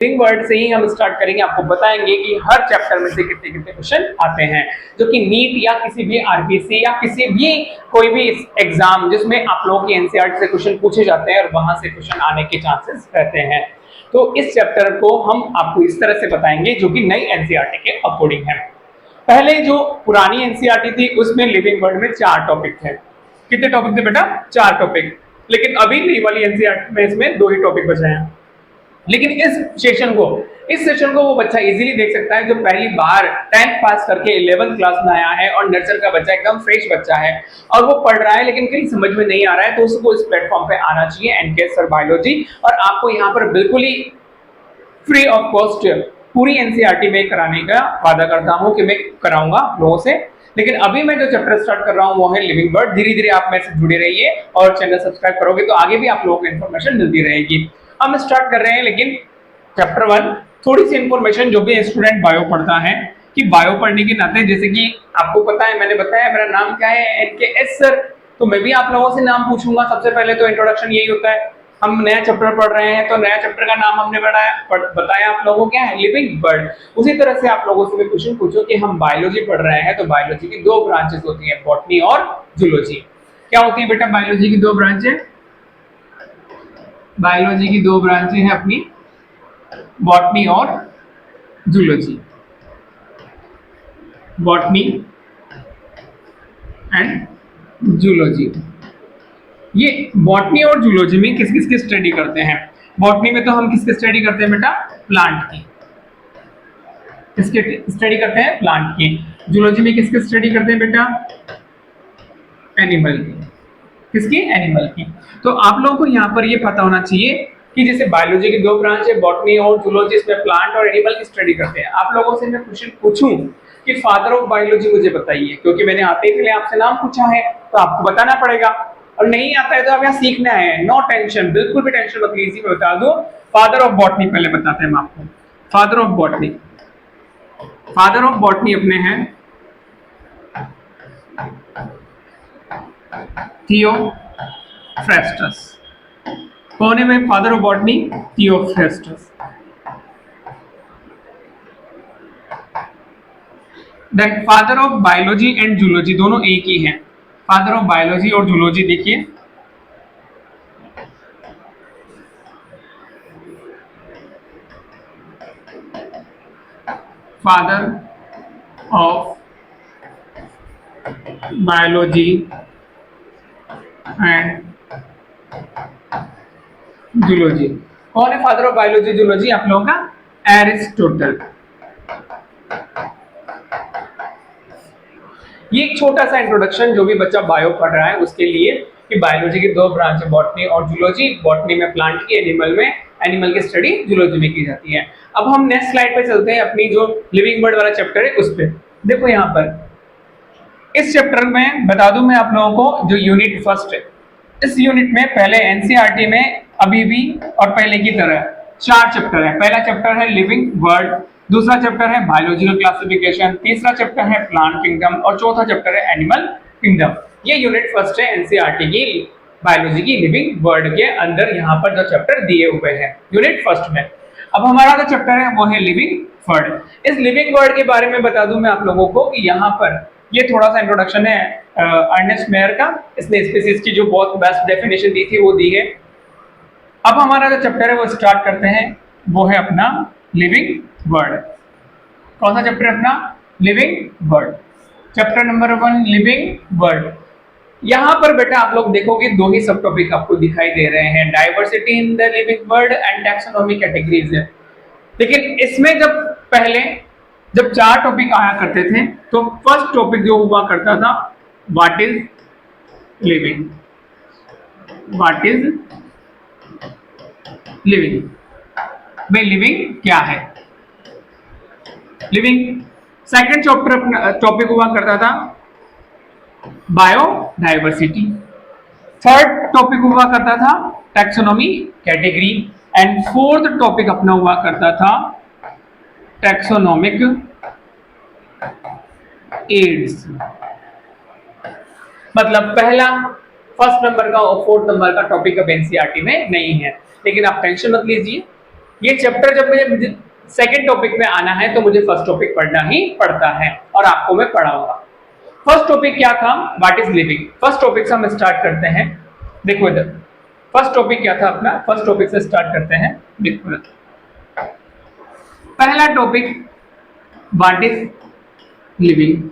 Living word से ही हम start करेंगे। आपको बताएंगे कि हर चैप्टर में से कितने कितने क्वेश्चन आते हैं जो कि नीट या किसी भी आरपीसी या किसी भी कोई भी एग्जाम जिसमें आप लोगों की एनसीईआरटी से क्वेश्चन पूछे जाते हैं और वहां से क्वेश्चन आने के चांसेस रहते हैं। तो इस चैप्टर को हम आपको इस तरह से बताएंगे जो कि नई एनसीईआरटी के अकॉर्डिंग है। पहले जो पुरानी एनसीईआरटी थी उसमें लिविंग वर्ड में 4 टॉपिक थे। कितने टॉपिक थे बेटा? 4 टॉपिक। लेकिन अभी नई वाली एनसीईआरटी में इसमें 2 ही टॉपिक बचे हैं। लेकिन इस सेशन को वो बच्चा इजीली देख सकता है जो पहली बार 10th पास करके 11th क्लास में आया है और नर्सरी का बच्चा एकदम फ्रेश बच्चा है और वो पढ़ रहा है लेकिन कहीं समझ में नहीं आ रहा है, तो उसको इस प्लेटफॉर्म पे आना चाहिए एनकेएस सर बायोलॉजी। और आपको यहाँ पर बिल्कुल ही फ्री ऑफ कॉस्ट पूरी एनसीईआरटी में कराने का वादा करता हूँ कि मैं कराऊंगा आप लोगों से। लेकिन अभी मैं जो चैप्टर स्टार्ट कर रहा हूँ वो है लिविंग वर्ड। धीरे धीरे आप मेरे से जुड़े रहिए और चैनल सब्सक्राइब करोगे तो आगे भी आप लोगों को इन्फॉर्मेशन मिलती रहेगी। हम स्टार्ट कर रहे हैं। लेकिन चैप्टर 1 थोड़ी सी इंफॉर्मेशन जो भी स्टूडेंट बायो पढ़ता है कि बायो पढ़ने के नाते, जैसे कि आपको पता है मैंने बताया मेरा नाम क्या है, एनकेएस सर, तो मैं भी आप लोगों से नाम पूछूंगा। सबसे पहले तो इंट्रोडक्शन यही होता है, हम नया चैप्टर पढ़ रहे हैं तो नया चैप्टर का नाम हमने बताया आप लोगों को क्या है, लिविंग वर्ड। उसी तरह से आप लोगों से भी क्वेश्चन पूछो कि हम बायोलॉजी पढ़ रहे हैं तो बायोलॉजी की 2 ब्रांचेस होती हैं, बॉटनी और जूलॉजी। क्या होती है बेटा बायोलॉजी की 2 ब्रांचें? बायोलॉजी की 2 ब्रांचें हैं अपनी, बॉटनी और जूलॉजी। Botany and zoology. ये बॉटनी और जूलॉजी में किस किस की स्टडी करते हैं? बॉटनी में तो हम किसकी स्टडी करते हैं बेटा? प्लांट की। किसकी स्टडी करते हैं? प्लांट की। जूलॉजी में किसकी स्टडी करते हैं बेटा? एनिमल की। किसकी? एनिमल की। तो आप लोगों को यहाँ पर ये पता होना चाहिए कि जैसे बायोलॉजी की 2 ब्रांच है, बॉटनी और जूलॉजी, इसमें प्लांट और एनिमल की स्टडी करते हैं। आप लोगों से मैं क्वेश्चन पूछूं कि फादर ऑफ बायोलॉजी मुझे बताइए, क्योंकि मैंने आते ही पहले आपसे नाम पूछा है तो आपको बताना पड़ेगा, और नहीं आता है तो आप यहाँ सीखना है। नो टेंशन, बिल्कुल भी टेंशन मत लीजिए, मैं बता दूं। फादर ऑफ बॉटनी पहले बताते हैं हम आपको। Father of botany, father of botany अपने हैं थियोफ्रेस्टस। कौन है भाई फादर ऑफ बॉटनी? Theophrastus. Then father of biology and zoology दोनों एक ही हैं। फादर ऑफ बायोलॉजी और जूलॉजी देखिए, father of biology and zoology. कौन है फादर ऑफ बायोलॉजी जूलॉजी आप लोगों का? एरिस्टोटल। ये एक छोटा सा इंट्रोडक्शन जो भी बच्चा बायो पढ़ रहा है उसके लिए कि बायोलॉजी की 2 ब्रांच है, बॉटनी और जूलॉजी। बॉटनी में प्लांट की, एनिमल में एनिमल की स्टडी जूलॉजी में की जाती है। अब हम नेक्स्ट स्लाइड पे चलते हैं, अपनी जो लिविंग वर्ड वाला चैप्टर है उस पे। देखो यहाँ पर इस चैप्टर में बता दूं मैं आप लोगों को, जो यूनिट फर्स्ट है, इस यूनिट में पहले एनसीईआरटी में अभी भी और पहले की तरह 4 चैप्टर है। पहला चैप्टर है लिविंग वर्ड, दूसरा चैप्टर है बायोलॉजिकल क्लासिफिकेशन, तीसरा चैप्टर है प्लांट किंगडम और चौथा चैप्टर है एनिमल किंगडम। ये यूनिट फर्स्ट है एनसीईआरटी की बायोलॉजी की लिविंग वर्ड के अंदर, यहाँ पर जो चैप्टर दिए हुए हैं यूनिट फर्स्ट में। अब हमारा जो चैप्टर है वो है लिविंग वर्ड। इस लिविंग वर्ड के बारे में बता दूं मैं आप लोगों को कि यहाँ पर ये थोड़ा सा इंट्रोडक्शन है अर्नेस्ट मेयर का, इसने स्पीसीज की जो बहुत बेस्ट डेफिनेशन दी थी वो दी है। अब हमारा जो चैप्टर है वो स्टार्ट करते हैं, वो है अपना लिविंग वर्ड। कौन सा चैप्टर अपना? Living word. Chapter number 1 living word. यहाँ पर बेटा आप लोग देखोगे 2 ही सब टॉपिक आपको दिखाई दे रहे हैं, diversity in the living word and taxonomy categories. लेकिन इसमें जब 4 टॉपिक आया करते थे तो फर्स्ट टॉपिक जो हुआ करता था, what is living. What is living, भाई लिविंग क्या है? लिविंग। सेकंड टॉपिक हुआ करता था बायोडाइवर्सिटी। थर्ड टॉपिक हुआ करता था taxonomy category and fourth topic अपना हुआ करता था टैक्सोनॉमिक एड्स। मतलब पहला फर्स्ट नंबर का और फोर्थ नंबर का टॉपिक अब एनसीईआरटी में नहीं है, लेकिन आप टेंशन मत लीजिए, ये चैप्टर जब मुझे सेकंड टॉपिक में आना है तो मुझे फर्स्ट टॉपिक पढ़ना ही पड़ता है और आपको मैं पढ़ाऊंगा। फर्स्ट टॉपिक क्या था? What is living. First topic से हम स्टार्ट करते हैं। देखो इधर फर्स्ट टॉपिक क्या था अपना, फर्स्ट टॉपिक से स्टार्ट करते हैं। देखो पहला टॉपिक व्हाट इज लिविंग।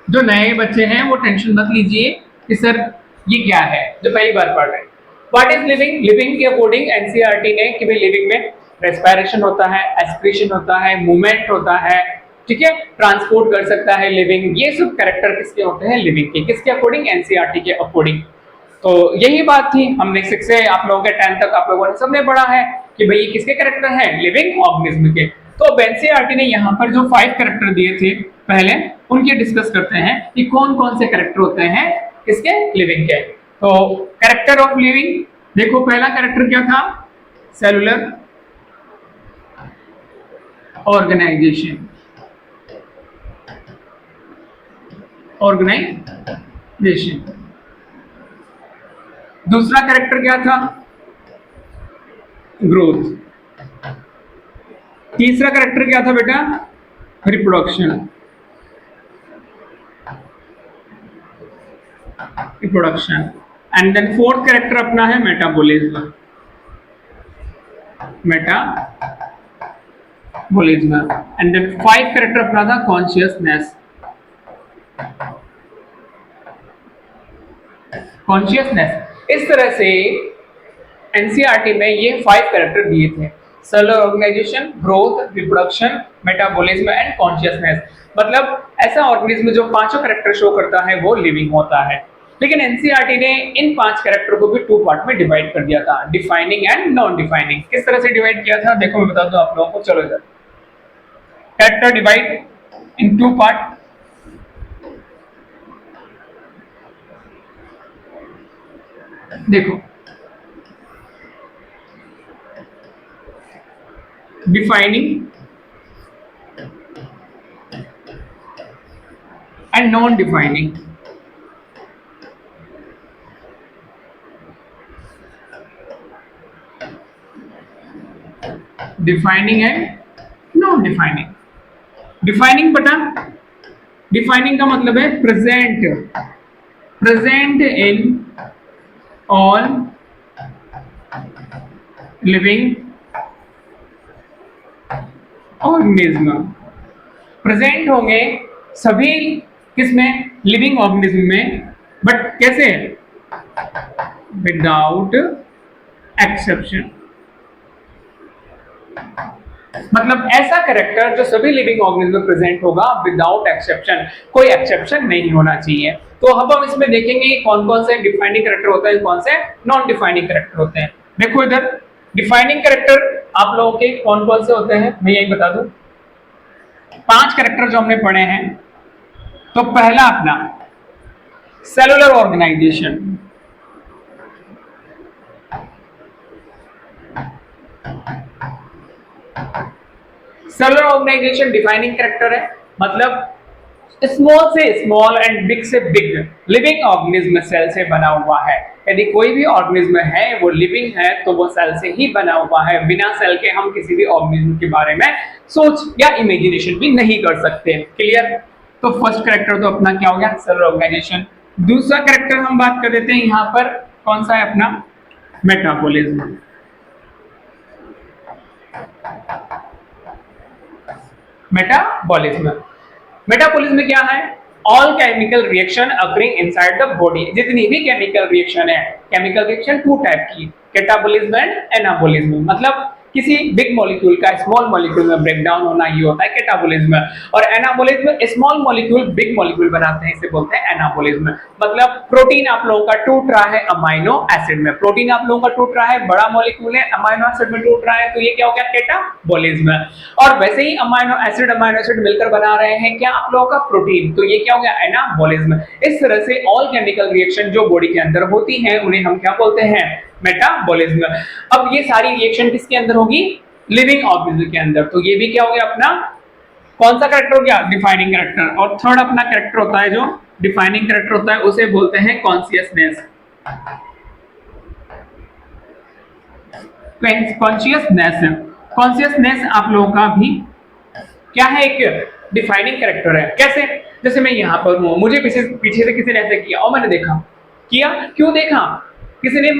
जो नए बच्चे हैं वो टेंशन मत लीजिए कि सर ये क्या है, जो पहली बार पढ़ रहे हैं। What is living? लिविंग के अकॉर्डिंग एनसीईआरटी ने कि भाई लिविंग में रेस्पिरेशन होता है, एस्पिरेशन होता है, मूवमेंट होता है, ठीक है, ट्रांसपोर्ट कर सकता है लिविंग। ये सब कैरेक्टर किसके होते हैं? लिविंग के। किसके अकॉर्डिंग? एनसीईआरटी के अकॉर्डिंग। तो यही बात थी, हमने 6 से आप लोगों के 10 तक आप लोगों ने सबने पढ़ा है कि भाई किसके कैरेक्टर हैं? लिविंग ऑर्गेनिज्म के। तो अब एनसीईआरटी ने यहाँ पर जो 5 कैरेक्टर दिए थे पहले, उनके डिस्कस करते हैं कि कौन कौन से कैरेक्टर होते हैं किसके? लिविंग के। तो कैरेक्टर ऑफ लिविंग, देखो पहला कैरेक्टर क्या था? Cellular organization. ऑर्गेनाइजेशन। दूसरा कैरेक्टर क्या था? ग्रोथ। तीसरा कैरेक्टर क्या था बेटा? Reproduction. Reproduction. And then fourth character अपना है metabolism. Metabolism. And then 5 character अपना था कॉन्शियसनेस। कॉन्शियसनेस। इस तरह से एनसीईआरटी में ये 5 कैरेक्टर दिए थे: cellular organization, growth, reproduction, metabolism and consciousness. मतलब ऐसा ऑर्गेनिज्म जो पांचों कैरेक्टर शो करता है वो लिविंग होता है। लेकिन एनसीईआरटी ने इन 5 कैरेक्टर को भी 2 पार्ट में डिवाइड कर दिया था, डिफाइनिंग एंड नॉन डिफाइनिंग। किस तरह से डिवाइड किया था देखो मैं बता दूं आप लोगों को। चलो इधर कैरेक्टर डिवाइड इन 2 पार्ट। देखो defining and non defining. Defining and non defining. Defining बटा, डिफाइनिंग का मतलब है present, present in all living organism. Present होंगे सभी किसमें? लिविंग ऑर्गेनिज्म में, बट कैसे? Without exception. मतलब ऐसा कैरेक्टर जो सभी लिविंग ऑर्गेनिज्म में प्रेजेंट होगा विदाउट एक्सेप्शन, कोई एक्सेप्शन नहीं होना चाहिए। तो अब हम इसमें देखेंगे कौन कौन से डिफाइनिंग कैरेक्टर होते हैं, कौन से नॉन डिफाइनिंग कैरेक्टर होते हैं। देखो इधर डिफाइनिंग कैरेक्टर आप लोगों के कौन कौन से होते हैं मैं यही बता दूं। 5 कैरेक्टर जो हमने पढ़े हैं, तो पहला अपना cellular organization. Cellular organization defining character है, मतलब स्मॉल से स्मॉल एंड बिग से बिग लिविंग ऑर्गेनिज्म सेल से बना हुआ है। यदि कोई भी ऑर्गेनिज्म है वो लिविंग है तो वो सेल से ही बना हुआ है। बिना सेल के हम किसी भी ऑर्गेनिज्म के बारे में सोच या इमेजिनेशन भी नहीं कर सकते। क्लियर? तो फर्स्ट कैरेक्टर तो अपना क्या हो गया? Cellular organisation. दूसरा कैरेक्टर हम बात कर देते हैं यहाँ पर, कौन सा है अपना? मेटाबॉलिज्म। मेटाबॉलिज्म। मेटाबॉलिज्म क्या है? All chemical reaction occurring inside the body. जितनी भी केमिकल रिएक्शन है, केमिकल रिएक्शन 2 टाइप की, कैटाबॉलिज्म एंड एनाबॉलिज्म। मतलब किसी बिग मॉलिक्यूल का स्मॉल मॉलिक्यूल में ब्रेक डाउन होना, ये होता है कैटाबॉलिज्म। और anabolism small molecule big molecule बनाते हैं, इसे बोलते हैं एनाबॉलिज्म। मतलब प्रोटीन आप लोगों का टूट रहा है अमाइनो एसिड में, प्रोटीन आप लोगों का टूट रहा है, बड़ा मॉलिक्यूल है अमाइनो एसिड में टूट रहा है, तो ये क्या हो गया? कैटाबॉलिज्म। और वैसे ही अमाइनो एसिड मिलकर बना रहे हैं क्या? आप लोगों का प्रोटीन, तो ये क्या हो गया? एनाबॉलिज्म। इस तरह से ऑल केमिकल रिएक्शन जो बॉडी के अंदर होती हैं उन्हें हम क्या बोलते हैं? मेटाबॉलिज्म। अब ये सारी रिएक्शन किसके अंदर होगी? लिविंग ऑर्गेनिज्म के अंदर। तो ये भी क्या हो गया अपना? कौन सा कैरेक्टर हो गया? Defining character. और थर्ड अपना कैरेक्टर होता है जो डिफाइनिंग कैरेक्टर होता है, उसे बोलते हैं कॉन्शियसनेस। कॉन्शियसनेस, कॉन्शियसनेस आप लोगों का भी क्या है, एक डिफाइनिंग कैरेक्टर है। कैसे? जैसे मैं यहाँ पर हूँ, मुझे पीछे पीछे से किसी ने ऐसे किया और मैंने देखा, किया, क्यों देखा? किसी ने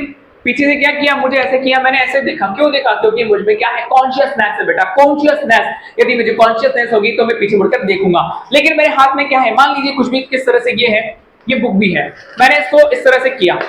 पीछे से क्या किया, मुझे ऐसे किया, मैंने ऐसे देखा, क्यों देखा? क्योंकि मुझ में क्या है, कॉन्शियसनेस है बेटा, कॉन्शियसनेस। यदि मुझे कॉन्शियसनेस होगी तो मैं पीछे मुड़कर देखूंगा। लेकिन मेरे हाथ में क्या है, मान लीजिए कुछ भी, किस तरह से ये है, ये बुक भी है, मैंने इसको इस तरह से किया,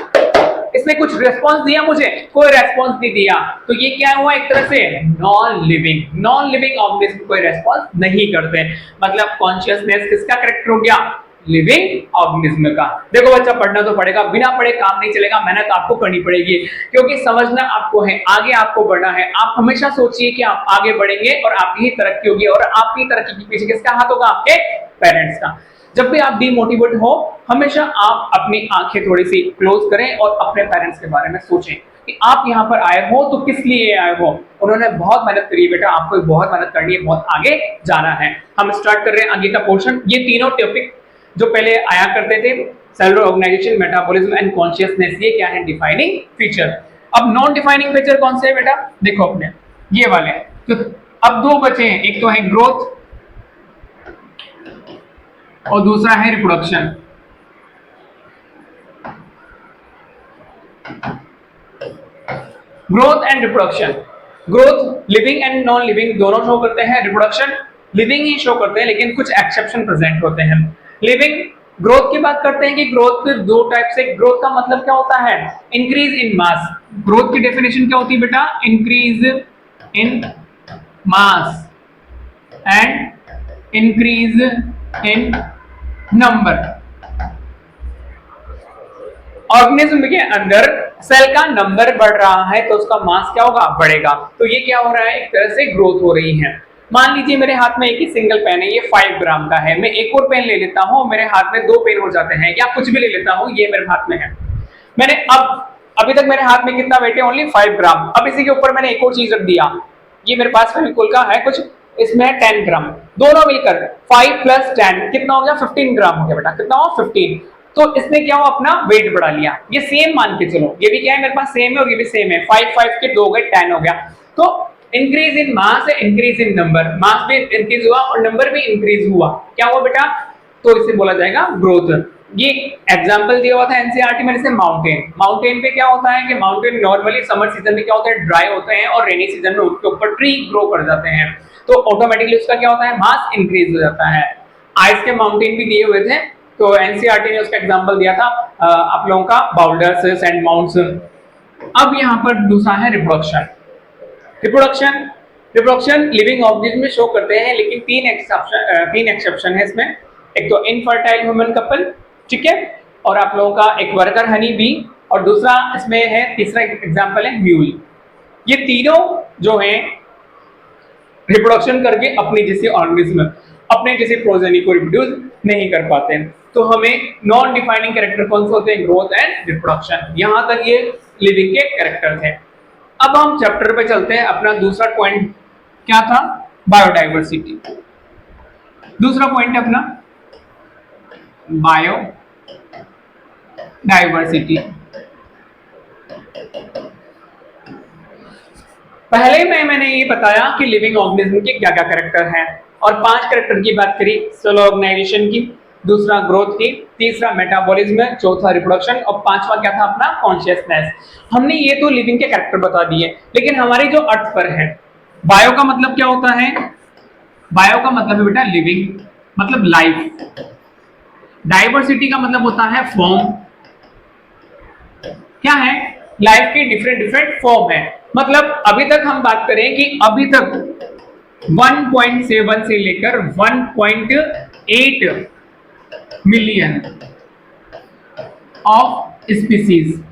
इसने कुछ रिस्पांस दिया मुझे? कोई रिस्पांस नहीं दिया। तो ये क्या हुआ, एक तरह से नॉन लिविंग ऑर्गेनिज्म कोई रिस्पांस नहीं करते। मतलब कॉन्शियसनेस किसका कैरेक्टर हो गया, लिविंग ऑर्गेनिज्म का। देखो बच्चा, पढ़ना तो पड़ेगा, बिना पढ़े काम नहीं चलेगा, मेहनत आपको करनी पड़ेगी, क्योंकि समझना आपको है, आगे आपको बढ़ना है। आप हमेशा सोचिए कि आप आगे बढ़ेंगे और आपकी ही तरक्की होगी, और आपकी तरक्की के पीछे किसका हाथ होगा, आपके पेरेंट्स का। जब भी आप डिमोटिवेट हो, हमेशा आप अपनी आंखें थोड़ी सी क्लोज करें और अपने पेरेंट्स के बारे में सोचें कि आप यहाँ पर आए हो तो किस लिए आए हो। उन्होंने बहुत मेहनत करी बेटा, आपको बहुत मेहनत करनी है, बहुत आगे जाना है। हम स्टार्ट कर रहे हैं आगे का पोर्शन। ये तीनों टॉपिक जो पहले आया करते थे, cellular organization, metabolism and consciousness, ये क्या है, डिफाइनिंग फीचर। अब नॉन डिफाइनिंग फीचर कौन से है बेटा, देखो अपने ये वाले। तो अब दो बचे हैं, एक तो है ग्रोथ और दूसरा है reproduction. Growth and reproduction, growth living and non living दोनों शो करते हैं, रिप्रोडक्शन लिविंग ही शो करते हैं, लेकिन कुछ एक्सेप्शन प्रेजेंट होते हैं। लिविंग ग्रोथ की बात करते हैं कि ग्रोथ दो टाइप से, ग्रोथ का मतलब क्या होता है, इंक्रीज इन मास। ग्रोथ की डेफिनेशन क्या होती है बेटा, increase in mass and increase in number. Organism के अंदर सेल का नंबर बढ़ रहा है तो उसका मास क्या होगा, बढ़ेगा। तो ये क्या हो रहा है, एक तरह से ग्रोथ हो रही है। मान लीजिए मेरे हाथ में एक ही सिंगल पेन है, ये 5 ग्राम का है, मैं एक और पेन ले लेता हूं, मेरे हाथ में 2 पेन हो जाते हैं, या कुछ भी ले लेता हूं, ये मेरे हाथ में है। मैंने अभी तक मेरे हाथ में कितना वेट है, ओनली 5 ग्राम। अब इसी के ऊपर मैंने एक और चीज रख दिया, ये मेरे पास फेविकोल का है कुछ, इसमें 10 ग्राम, दोनों मिलकर 5 + 10 कितना हो गया, 15 ग्राम हो गया बेटा। कितना हो, 15। तो इसने क्या हो, अपना वेट बढ़ा लिया। ये सेम मान के चलो, ये भी क्या है मेरे पास सेम है और ये भी सेम है, 5 5 के 2 हो गए, 10 हो गया। तो इंक्रीज इन मास है, इंक्रीज इन नंबर, मास भी इंक्रीज हुआ और नंबर भी इंक्रीज हुआ। क्या हुआ बेटा, तो इसे बोला जाएगा ग्रोथ। ये एग्जांपल दिया हुआ था एनसीईआरटी में, जैसे माउंटेन पे क्या होता है कि माउंटेन नॉर्मली समर सीजन में क्या होता है, ड्राई होते हैं, और रेनी सीजन में उनके ऊपर ट्री ग्रो कर जाते हैं, तो ऑटोमेटिकली उसका क्या होता है, मास इंक्रीज हो जाता है। आइस के माउंटेन भी दिए हुए थे, तो एनसीईआरटी ने उसका एग्जांपल दिया था आप लोगों का, बाउल्डर्स, सैंड माउंट्स। अब यहाँ पर दूसरा है रिप्रोडक्शन। रिप्रोडक्शन लिविंग ऑर्गेनिज्म में शो करते हैं, लेकिन तीन एक्सेप्शन है इसमें। एक तो इनफर्टाइल ह्यूमन कपल, ठीक है, और आप लोगों का एक वर्कर हनी बी, और दूसरा इसमें है, तीसरा एग्जांपल है म्यूल। ये तीनों जो हैं रिप्रोडक्शन करके अपनी जैसी ऑर्गेनिज्म, अपने जैसे प्रोजेनी को रिप्रोड्यूस नहीं कर पाते हैं। तो हमें नॉन डिफाइनिंग कैरेक्टर कौन से होते हैं, ग्रोथ एंड रिप्रोडक्शन। यहां तक ये लिविंग के कैरेक्टर थे। अब हम चैप्टर पे चलते हैं। अपना दूसरा पॉइंट क्या था, बायोडाइवर्सिटी। दूसरा पॉइंट अपना बायोडाइवर्सिटी। पहले मैंने ये बताया कि लिविंग ऑर्गेनिज्म के क्या क्या कैरेक्टर हैं, और 5 कैरेक्टर की बात करी, सेलुलर ऑर्गेनाइजेशन की, दूसरा ग्रोथ की, तीसरा मेटाबॉलिज्म, चौथा रिप्रोडक्शन, और पांचवा क्या था अपना, कॉन्शियसनेस। हमने ये तो लिविंग के कैरेक्टर बता दिए, लेकिन हमारी जो अर्थ पर है, बायो का मतलब क्या होता है, बायो का मतलब है बेटा लिविंग, मतलब लाइफ। डाइवर्सिटी का मतलब होता है फॉर्म। क्या है, लाइफ के डिफरेंट फॉर्म है। मतलब अभी तक हम बात करें कि अभी तक 1.7 से लेकर 1.8 मिलियन ऑफ स्पीसीज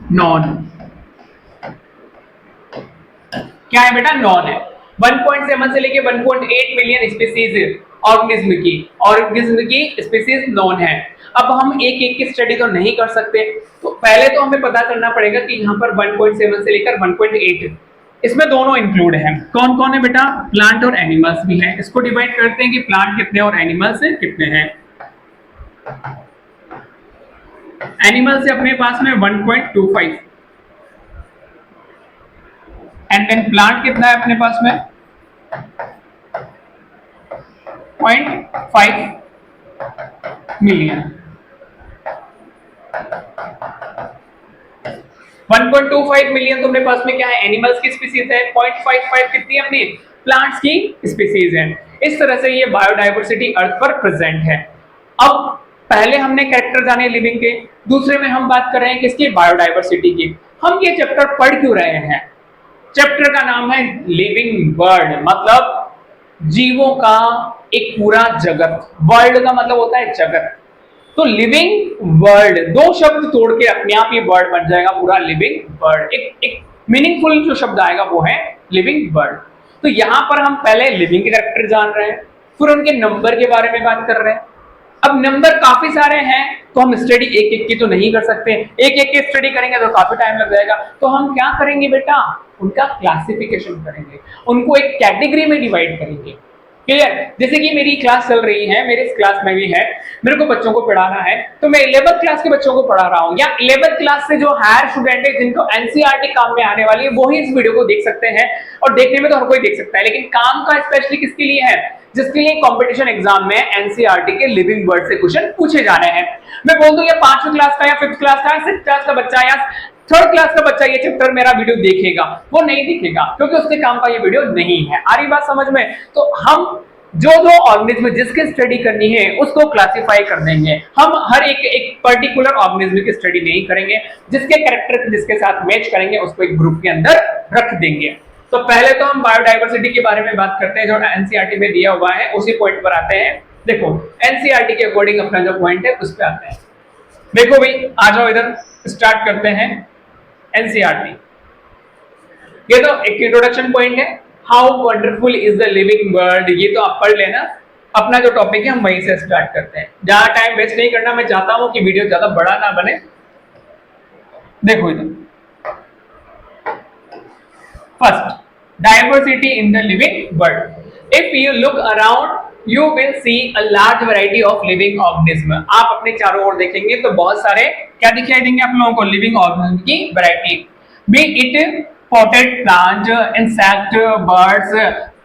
नॉन, क्या है बेटा, नॉन है। 1.7 से लेके 1.8 मिलियन स्पीसीज ऑर्गेनिज्म की स्पीसीज नॉन है। अब हम एक एक की स्टडी तो नहीं कर सकते, तो पहले तो हमें पता करना पड़ेगा कि यहाँ पर 1.7 से लेकर 1.8, इसमें दोनों इंक्लूड हैं। कौन कौन है बेटा, प्लांट और एनिमल्स भी हैं। इसको डिवाइड करते हैं कि प्लांट कितने और एनिमल्स कितने हैं। एनिमल से अपने पास में 1.25, एंड देन प्लांट कितना है अपने पास में 0.5 मिलियन। 1.25 मिलियन तुमने पास में क्या है एनिमल्स की स्पीसीज है, 0.55 कितनी है अपनी प्लांट्स की स्पीसीज है। इस तरह से ये बायोडायवर्सिटी अर्थ पर प्रेजेंट है। अब पहले हमने कैरेक्टर जाने लिविंग के, दूसरे में हम बात कर रहे हैं किसकी बायोडायवर्सिटी की। हम ये चैप्टर पढ़ क्यों रहे हैं? चैप्टर का नाम है लिविंग वर्ल्ड, मतलब जीवों का एक पूरा जगत। वर्ल्ड का मतलब होता है जगत, तो लिविंग वर्ल्ड दो शब्द तोड़ के अपने आप ये वर्ड बन जाएगा पूरा लिविंग वर्ल्ड। एक मीनिंगफुल जो शब्द आएगा वो है लिविंग वर्ल्ड। तो यहां पर हम पहले लिविंग के कैरेक्टर जान रहे हैं, फिर उनके नंबर के बारे में बात कर रहे हैं। अब नंबर काफी सारे हैं तो हम स्टडी एक एक की तो नहीं कर सकते, एक एक की स्टडी करेंगे तो काफी टाइम लग जाएगा। तो हम क्या करेंगे बेटा, उनका क्लासिफिकेशन करेंगे, उनको एक कैटेगरी में डिवाइड करेंगे। क्लियर? जैसे कि मेरी क्लास चल रही है, मेरे इस क्लास में भी है, मेरे को बच्चों को पढ़ाना है, तो मैं 11th क्लास के बच्चों को पढ़ा रहा हूं, या 11th क्लास से जो हायर स्टूडेंट है जिनको एनसीईआरटी काम में आने वाली है वो ही इस वीडियो को देख सकते हैं। और देखने में तो हर कोई देख सकता है, लेकिन काम का स्पेशली किसके लिए है? जिसके लिए कंपटीशन एग्जाम में एनसीईआरटी के लिविंग वर्ड से क्वेश्चन पूछे जाने हैं। मैं बोल दूं ये 5वीं क्लास का या 5th क्लास का या 6th क्लास का बच्चा या 3rd क्लास का बच्चा ये चैप्टर मेरा वीडियो देखेगा, वो नहीं देखेगा क्योंकि उसके काम का ये वीडियो नहीं है। आ रही बात समझ में? तो हम जो ऑर्गेनिज्म जिसकी स्टडी करनी है उसको क्लासिफाई कर देंगे। हम हर एक पर्टिकुलर ऑर्गेनिज्म की स्टडी नहीं करेंगे, जिसके कैरेक्टर जिसके साथ मैच करेंगे उसको एक ग्रुप के अंदर रख देंगे। तो पहले तो हम बायोडायवर्सिटी के बारे में बात करते हैं, जो एनसीईआरटी में दिया हुआ है उसी पॉइंट पर आते हैं। देखो एनसीईआरटी के अकॉर्डिंग अपना जो पॉइंट है उस पर आते हैं। देखो भाई आ जाओ इधर, स्टार्ट करते हैं एनसीईआरटी। ये तो एक इंट्रोडक्शन पॉइंट है, how wonderful is the living world, ये तो आप पढ़ लेना। अपना जो टॉपिक है हम वहीं से स्टार्ट करते हैं, ज्यादा टाइम वेस्ट नहीं करना। मैं चाहता हूं कि वीडियो ज्यादा बड़ा ना बने। देखो इधर first diversity in the living world. If you look around you will see a large variety of living organism. आप अपने चारों ओर देखेंगे तो बहुत सारे क्या दिखाई देंगे आप लोगों को? लिविंग ऑर्गेनिज्म की variety. B it potted plant, insect, birds,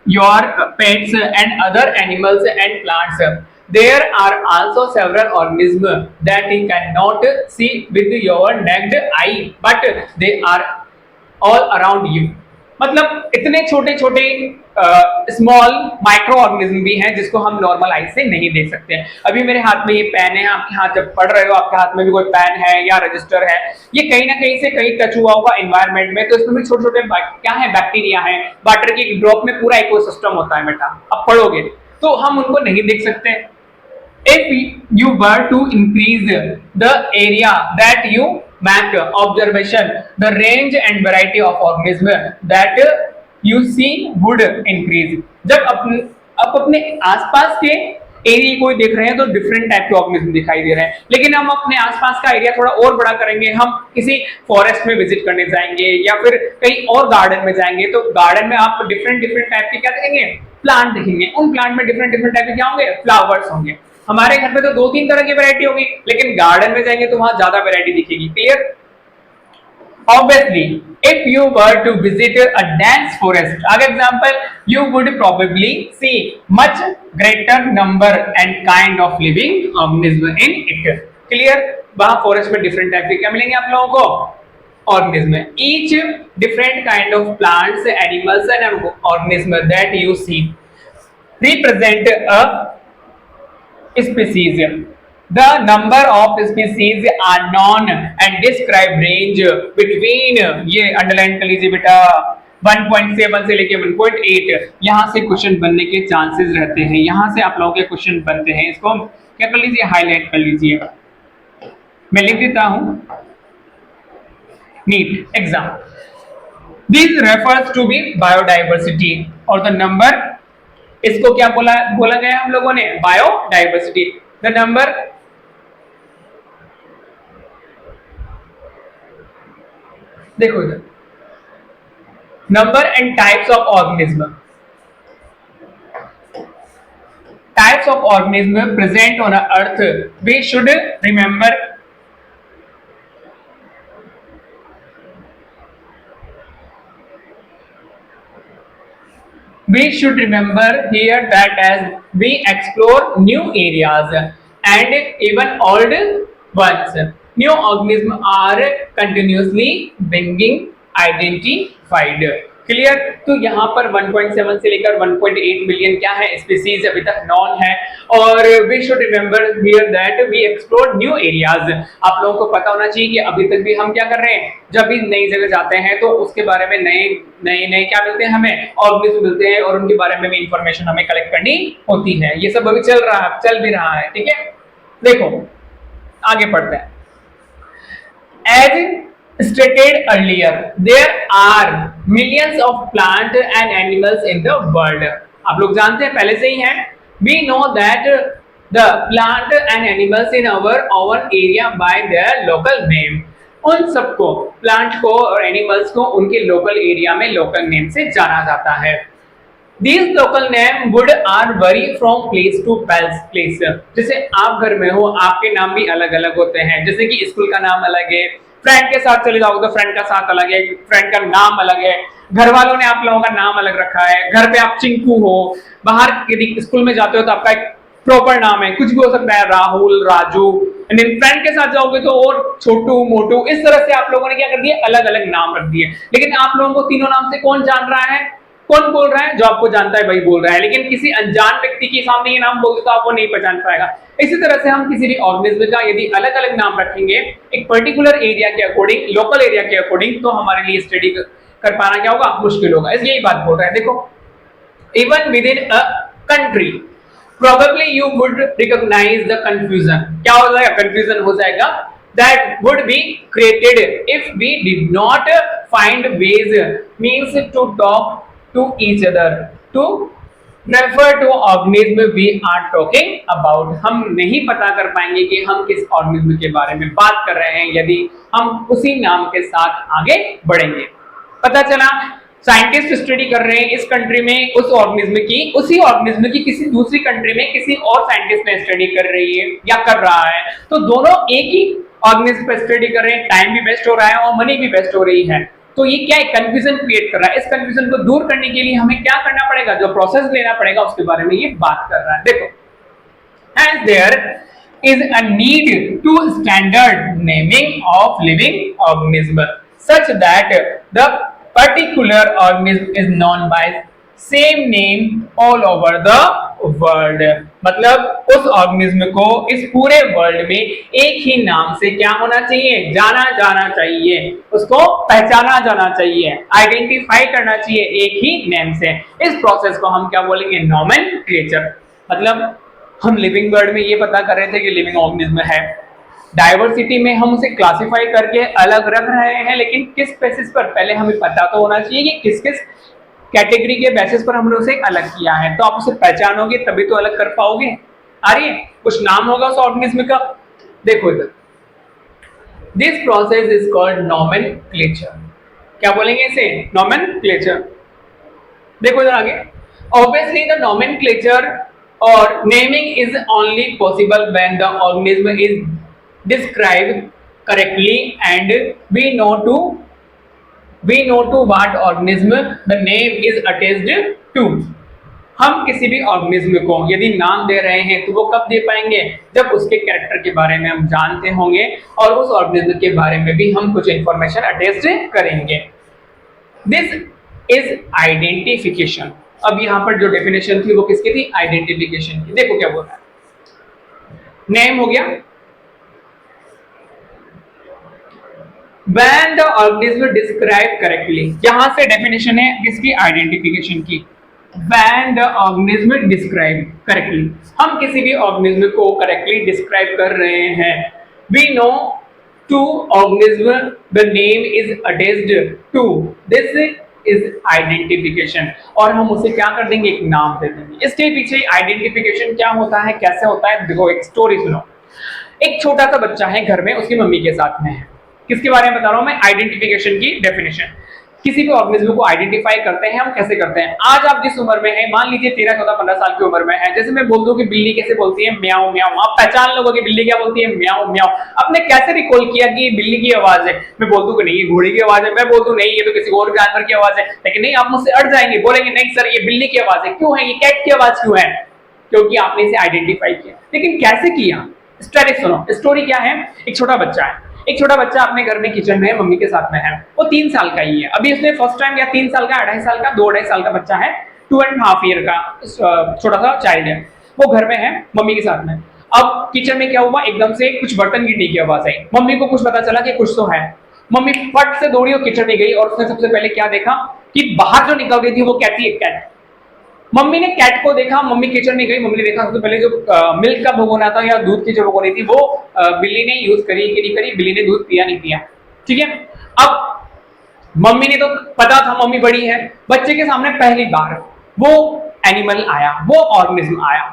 your pets and other animals and plants. There are also several organisms that you cannot see with your naked eye, but they are all around you. मतलब इतने छोटे छोटे small micro organism भी हैं जिसको हम normal आई से नहीं देख सकते हैं। अभी मेरे हाथ में ये पेन है, आपके हाथ जब पढ़ रहे हो आपके हाथ में भी कोई पेन है या रजिस्टर है, ये कहीं ना कहीं से कहीं टच हुआ होगा एनवायरनमेंट में, तो इसमें भी छोटे छोटे क्या है बैक्टीरिया है। वाटर की ड्रॉप में पूरा इकोसिस्टम होता है बेटा, अब पढ़ोगे तो हम उनको नहीं देख सकते। If you were to increase the area that you make observation, the range and variety of organism that you see would increase. जब आप अपने आसपास के एरिया को देख रहे हैं तो डिफरेंट टाइप के ऑर्गेनिज्म दिखाई दे रहे हैं, लेकिन हम अपने आसपास का एरिया थोड़ा और बड़ा करेंगे, हम किसी फॉरेस्ट में विजिट करने जाएंगे या फिर कहीं और गार्डन में जाएंगे, तो गार्डन में आप डिफरेंट डिफरेंट टाइप के क्या देखेंगे? प्लांट दिखेंगे। उन प्लांट में डिफरेंट डिफरेंट टाइप के क्या होंगे? फ्लावर्स होंगे। हमारे घर में तो 2-3 तरह की वैरायटी होगी, लेकिन गार्डन में जाएंगे तो वहां ज्यादा वैरायटी दिखेगी। Clear? Obviously, if you were to visit a dense forest, for example, you would probably see much greater number and kind of living organism in it. Clear? वहां फॉरेस्ट में डिफरेंट टाइप के क्या मिलेंगे आप लोगों को? Organism. Each different kind of plants, animals and organism that you see represent a species. The number of species are known and describe range between, ये underline कर लीजिए बेटा, 1.7 से लेके 1.8। यहाँ से क्वेश्चन बनने के चांसेस रहते हैं, यहाँ से आप लोगों के क्वेश्चन बनते हैं। इसको क्या कर लीजिए? हाईलाइट कर लीजिए। मैं लिख देता हूं NEET exam. This refers to be biodiversity और द नंबर, इसको क्या बोला गया हम लोगों ने? बायोडाइवर्सिटी। द नंबर देखो इधर, number and types of organism. Types of organism present on earth, we should remember we should remember here that as we explore new areas and even old ones, new organisms are continuously being identified. Clear? तो यहाँ पर 1.7 से लेकर 1.8 million क्या है, species अभी तक known है। और we should remember here that we explore new areas. आप लोगों को पता होना चाहिए कि अभी तक भी हम क्या कर रहे हैं, जब भी नई जगह जाते हैं तो उसके बारे में नए नए नए क्या मिलते हैं, हमें ऑर्गेनिज्म मिलते हैं और उनके बारे में भी इंफॉर्मेशन हमें कलेक्ट करनी होती है। ये सब अभी चल भी रहा है, ठीक है। देखो आगे पढ़ते हैं। As stated earlier, there are millions of plant and animals in the world. आप लोग जानते हैं, पहले से ही है। We know that the plant and animals in our own area by their local name. उन सबको, प्लांट को और एनिमल्स को उनके लोकल एरिया में लोकल नेम से जाना जाता है। These local name would are vary from place to place. जैसे आप घर में हो, आपके नाम भी अलग अलग होते हैं। जैसे कि स्कूल का नाम अलग है, फ्रेंड के साथ चले जाओगे तो फ्रेंड का साथ अलग है, फ्रेंड का नाम अलग है, घर वालों ने आप लोगों का नाम अलग रखा है। घर पे आप चिंकू हो, बाहर यदि स्कूल में जाते हो तो आपका एक प्रॉपर नाम है, कुछ भी हो सकता है, राहुल, राजू। एंड फ्रेंड के साथ जाओगे तो और छोटू, मोटू, इस तरह से आप लोगों ने क्या कर दिए, अलग अलग नाम रख दिए। लेकिन आप लोगों को तीनों नाम से कौन जान रहा है, कौन बोल रहा है, जो आपको जानता है वही बोल रहा है। लेकिन किसी अनजान व्यक्ति के सामने ये नाम बोल दे तो आपको नहीं पहचान पाएगा। इसी तरह से हम किसी भी ऑर्गेनिज्म का यदि अलग अलग नाम रखेंगे एक पर्टिकुलर एरिया के अकॉर्डिंग, लोकल एरिया के अकॉर्डिंग, तो हमारे लिए स्टडी कर पाना क्या होगा, मुश्किल होगा। इस यही बात बोल रहा है। देखो, even with in a country probably you would recognize the confusion. क्या हो जाएगा, कंफ्यूजन हो जाएगा। That would be created if we did not find ways, means to talk to each other, to refer to organism we are talking about. हम नहीं पता कर पाएंगे कि हम किस ऑर्गेनिज्म के बारे में बात कर रहे हैं यदि हम उसी नाम के साथ आगे बढ़ेंगे। पता चला साइंटिस्ट स्टडी कर रहे हैं इस कंट्री में उस ऑर्गेनिज्म की, उसी ऑर्गेनिज्म की किसी दूसरी कंट्री में किसी और साइंटिस्ट ने स्टडी कर रही है या कर रहा है, तो दोनों एक ही ऑर्गेनिज्म पर स्टडी कर रहे हैं, टाइम भी वेस्ट हो रहा है और मनी भी वेस्ट हो रही है। तो ये क्या है, कंफ्यूजन क्रिएट कर रहा है। इस कंफ्यूजन को दूर करने के लिए हमें क्या करना पड़ेगा, जो प्रोसेस लेना पड़ेगा उसके बारे में ये बात कर रहा है। देखो, and there is a need to standard naming of living organism such that the particular organism is known by same name all over the world. मतलब उस ऑर्गेनिज्म को इस पूरे वर्ल्ड में एक ही नाम से क्या होना चाहिए, जाना जाना चाहिए, उसको पहचाना जाना चाहिए, आइडेंटिफाई करना चाहिए एक ही नेम से। इस प्रोसेस को हम क्या बोलेंगे, नोमेनक्लेचर। मतलब हम लिविंग वर्ल्ड में ये पता कर रहे थे कि लिविंग ऑर्गेनिज्म है, डाइवर्सिटी में हम उसे क्लासिफाई करके अलग रख रहे हैं, लेकिन किस बेसिस पर, पहले हमें पता तो होना चाहिए कि किस किस कैटेगरी के बेसिस पर हमने उसे अलग किया है। तो आप उसे पहचानोगे तभी तो अलग कर पाओगे। आ रही है, कुछ नाम होगा उस ऑर्गेनिज्म का। देखो इधर, this process is called nomenclature. क्या बोलेंगे इसे, नोमेनक्लेचर। देखो इधर आगे, obviously the nomenclature or naming is only possible when the organism is described correctly and we know to what organism the name is attached to. हम किसी भी organism को यदि नाम दे रहे हैं तो वो कब दे पाएंगे, जब उसके कैरेक्टर के बारे में हम जानते होंगे और उस ऑर्गेनिज्म के बारे में भी हम कुछ इंफॉर्मेशन अटैच करेंगे। This is identification. अब यहां पर जो डेफिनेशन थी वो किसकी थी, आइडेंटिफिकेशन की। देखो क्या बोल रहा है, नेम हो गया, when the organism described correctly, यहां से डेफिनेशन है किसकी, आइडेंटिफिकेशन की। when the organism described correctly, हम किसी भी ऑर्गेनिज्म को करेक्टली डिस्क्राइब कर रहे हैं, we know to organism the name is attached to, this is identification, और हम उसे क्या कर देंगे, एक नाम दे देंगे। इसके पीछे आइडेंटिफिकेशन क्या होता है, कैसे होता है, देखो एक स्टोरी सुनो। एक छोटा सा बच्चा है घर में, उसकी मम्मी के साथ में है। किसके बारे में बता रहा हूं मैं, आइडेंटिफिकेशन की डेफिनेशन। किसी भी ऑर्गेनिज्म को आइडेंटिफाई करते हैं हम कैसे करते हैं? आज आप जिस उम्र में हैं, मान लीजिए 13, 14, 15 साल की उम्र में है, जैसे मैं बोल दूं कि बिल्ली कैसे बोलती है म्याऊं म्याऊं, आप पहचान लोगे बिल्ली क्या बोलती है म्याऊं म्याऊं। आपने कैसे रिकॉल किया कि ये बिल्ली की आवाज है? मैं बोल दूं कि नहीं ये घोड़ी की आवाज है, मैं बोल दूं नहीं ये तो किसी और जानवर की आवाज है, लेकिन नहीं आप मुझसे अड़ जाएंगे, बोलेंगे नहीं सर ये बिल्ली की आवाज है। क्यों है? ये कैट की आवाज क्यों है? क्योंकि आपने इसे आइडेंटिफाई किया। लेकिन कैसे किया? स्टोरी सुनो। स्टोरी क्या है? एक छोटा बच्चा है, एक छोटा बच्चा अपने घर में किचन में मम्मी के साथ में है, वो 3 साल का ही है, अभी उसने फर्स्ट टाइम या 3 साल का, 2.5 साल का, 2-2.5 साल का बच्चा है, 2.5 ईयर का छोटा सा चाइल्ड है, वो घर में है मम्मी के साथ में। अब किचन में क्या हुआ, एकदम से कुछ बर्तन गिरने की आवाज आई, मम्मी को कुछ पता चला कि कुछ तो है, मम्मी फट से दौड़ी और किचन में गई और उसने सबसे पहले क्या देखा कि बाहर जो निकल गई थी वो क्या थी? एक कैट। मम्मी ने कैट को देखा, मम्मी किचन में गई, मम्मी ने देखा सबसे पहले जो मिल्क का भगोना था या दूध की जो भगोनी थी वो बिल्ली ने यूज करी कि नहीं करी, बिल्ली ने दूध पिया नहीं पिया, ठीक है। अब मम्मी ने तो पता था, मम्मी बड़ी है, बच्चे के सामने पहली बार वो एनिमल आया, वो ऑर्गेनिज्म आया,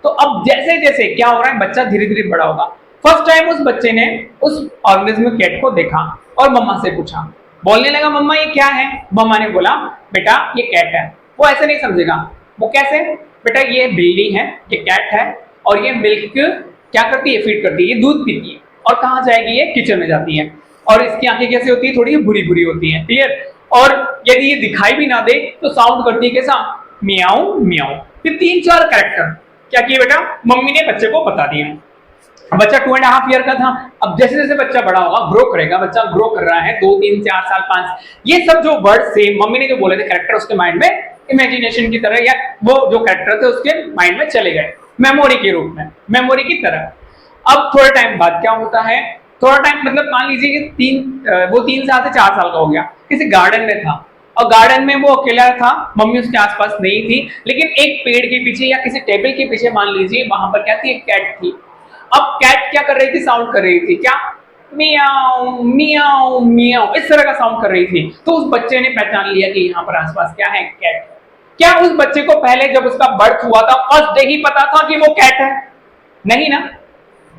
तो अब जैसे जैसे क्या हो रहा है, बच्चा धीरे धीरे बड़ा होगा। फर्स्ट टाइम उस बच्चे ने उस ऑर्गेनिज्म कैट को देखा और मम्मा से पूछा, बोलने लगा मम्मा ये क्या है? मम्मा ने बोला बेटा ये कैट है। वो ऐसे नहीं समझेगा, वो कैसे? बेटा ये बिल्ली है, ये कैट है, और ये मिल्क क्या करती है? फीड करती है, ये दूध पीती है, और कहाँ जाएगी? ये किचन में जाती है, और इसकी आंखें कैसे होती है? थोड़ी बुरी बुरी होती है, क्लियर। और यदि ये दिखाई भी ना दे तो साउंड करती है कैसा? म्याऊं म्याऊं। फिर 3-4 कैरेक्टर क्या किए बेटा? मम्मी ने बच्चे को बता दिया। बच्चा 2.5 ईयर का था। अब जैसे जैसे बच्चा बड़ा होगा, ग्रो करेगा, बच्चा ग्रो कर रहा है 2, 3, 4 साल, 5, ये सब जो वर्ड से मम्मी ने जो बोले थे कैरेक्टर उसके माइंड में इमेजिनेशन की तरह, या वो जो कैरेक्टर थे उसके माइंड में चले गए, मेमोरी के रूप में, मेमोरी की तरह। अब थोड़े टाइम बाद क्या होता है, थोड़ा टाइम मतलब मान लीजिए कि वो 3 साल से 4 साल का हो गया, किसी गार्डन में था, और गार्डन में वो अकेला था, मम्मी उसके आसपास नहीं थी, लेकिन एक पेड़ के पीछे या किसी टेबल के पीछे मान लीजिए वहां पर क्या थी? एक कैट थी। अब कैट क्या कर रही थी? साउंड कर रही थी, क्या? मियाओ मियाओ मियाओ, इस तरह का साउंड कर रही थी। तो उस बच्चे ने पहचान लिया कि यहाँ पर आसपास क्या है? कैट। क्या उस बच्चे को पहले जब उसका बर्थ हुआ था फर्स्ट डे ही पता था कि वो कैट है? नहीं ना।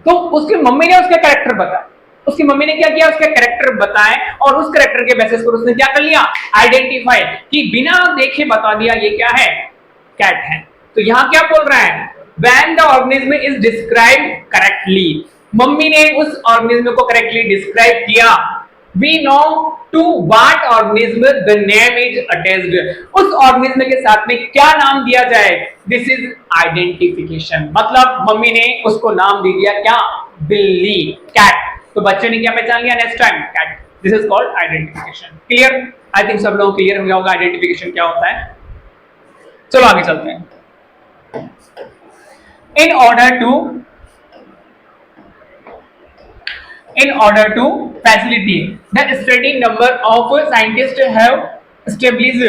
तो उसकी मम्मी ने उसके कैरेक्टर बताए, उसकी मम्मी ने क्या किया? उसके कैरेक्टर बताए, और उस कैरेक्टर के बेसिस पर उसने क्या कर लिया? आइडेंटिफाई, कि बिना देखे बता दिया ये क्या है? कैट है। तो यहां क्या बोल रहा है? When the organism is described correctly, mummy ने उस ऑर्गेनिज्म को करेक्टली डिस्क्राइब किया, we know to what organism the name is attached, उस ऑर्गेनिज्म के साथ में क्या नाम दिया जाए? This is identification, मतलब मम्मी ने उसको नाम दे दिया क्या? बिल्ली, कैट। तो बच्चे ने क्या पहचान लिया next time? Cat. This is called identification. Clear? I think सब लोग क्लियर हो गया होगा आइडेंटिफिकेशन क्या होता है। चलो आगे चलते हैं। In order to facilitate the study, number of scientists have established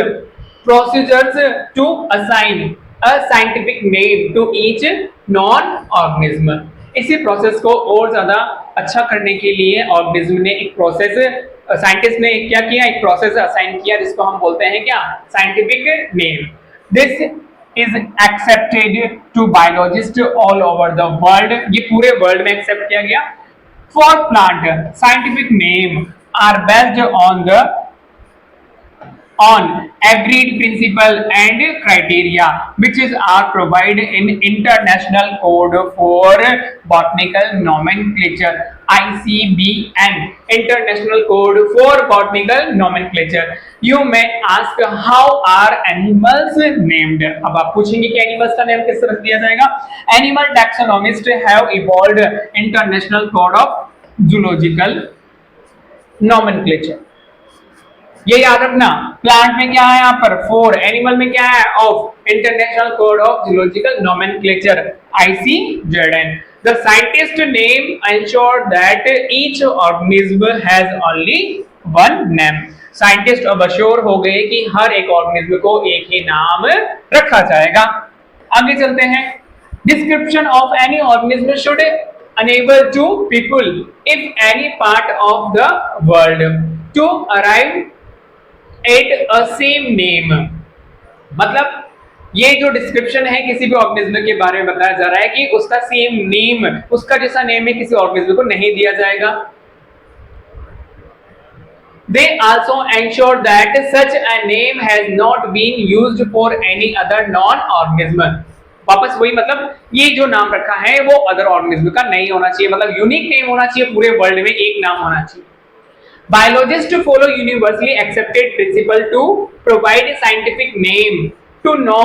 procedures to assign a scientific name to each non-organism. इसी प्रोसेस को और ज्यादा अच्छा करने के लिए ऑर्गेनिज्म ने एक प्रोसेस, साइंटिस्ट ने क्या किया? एक प्रोसेस असाइन किया जिसको हम बोलते हैं क्या? Scientific name. This is accepted to biologists all over the world, ये पूरे वर्ल्ड में एक्सेप्ट किया गया। For plant, scientific name are based on agreed principle and criteria which are provided in International Code for Botanical Nomenclature, ICBN, International Code for Botanical Nomenclature. You may ask how are animals named? अब आप पूछेंगे कि animals का name किस तरह दिया जाएगा? Animal taxonomists have evolved International Code of Zoological Nomenclature. ये याद रखना, प्लांट में क्या है यहाँ पर? 4, एनिमल में क्या है? Of. International code of zoological nomenclature, ICZN. The scientist name ensure that each organism has only one name. Scientist अब अश्योर हो गए कि हर एक ऑर्गेनिज्म को एक ही नाम रखा जाएगा। आगे चलते हैं। Description of any organism should enable to people if any part of the world to arrive at a same name, मतलब ये जो डिस्क्रिप्शन है किसी भी ऑर्गेनिज्म के बारे में बताया जा रहा है कि उसका सेम नेम, उसका जैसा नेम है किसी ऑर्गेनिज्म को नहीं दिया जाएगा। They also ensure that such a name has not been used for any other non-organism. वापस वही, मतलब ये जो नाम रखा है वो अदर ऑर्गेनिज्म का नहीं होना चाहिए, मतलब यूनिक नेम होना चाहिए, पूरे वर्ल्ड में एक नाम होना चाहिए। Biologists follow universally accepted principle to provide a scientific name to no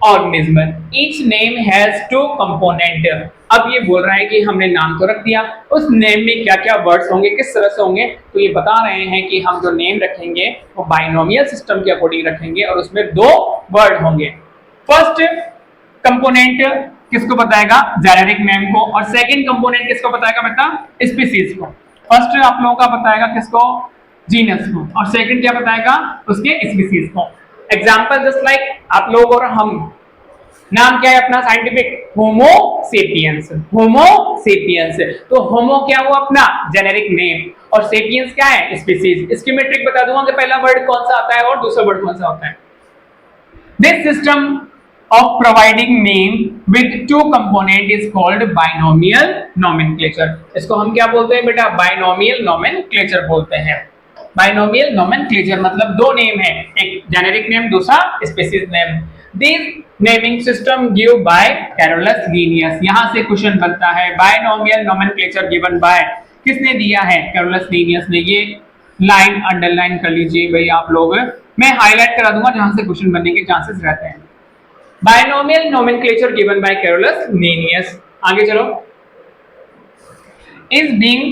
organism. Each name has two component. अब ये बोल रहा है कि हमने नाम तो रख दिया, उस नेम में क्या क्या वर्ड्स होंगे, किस तरह से होंगे, तो ये बता रहे हैं कि हम जो नेम रखेंगे वो बाइनोमियल सिस्टम के अकॉर्डिंग रखेंगे और उसमें दो वर्ड होंगे। फर्स्ट कंपोनेंट किसको बताएगा, जेनेरिक नेम को, और सेकंड कंपोनेंट किसको बताएगा बेटा, स्पीसीज को। फर्स्ट आप लोगों का बताएगा किसको, जीनस को, और सेकंड क्या बताएगा, उसके स्पीसीज को। एग्जांपल जस्ट लाइक आप लोग और हम, नाम क्या है अपना साइंटिफिक, होमो सेपियंस, होमो सेपियंस। तो होमो क्या हुआ अपना जेनेरिक नेम, और सेपियंस क्या है, स्पीसीज। इसकी मैं ट्रिक बता दूंगा कि पहला वर्ड कौन सा आता है और दूसरा वर्ड कौन सा होता है। This system of providing name with two component is called binomial nomenclature. इसको हम क्या बोलते हैं बेटा, binomial nomenclature बोलते हैं। binomial nomenclature मतलब दो नेम है, एक जेनेरिक नेम, दूसरा species name. This naming system given by Carolus Linnaeus, यहाँ से क्वेश्चन बनता है, binomial nomenclature given by, किसने दिया है, Carolus Linnaeus ने। ये लाइन अंडरलाइन कर लीजिए भाई आप लोग, मैं हाईलाइट करा दूंगा जहां से क्वेश्चन बनने के चांसेस रहते हैं। Binomial nomenclature given by Carolus Linnaeus, आगे चलो, is being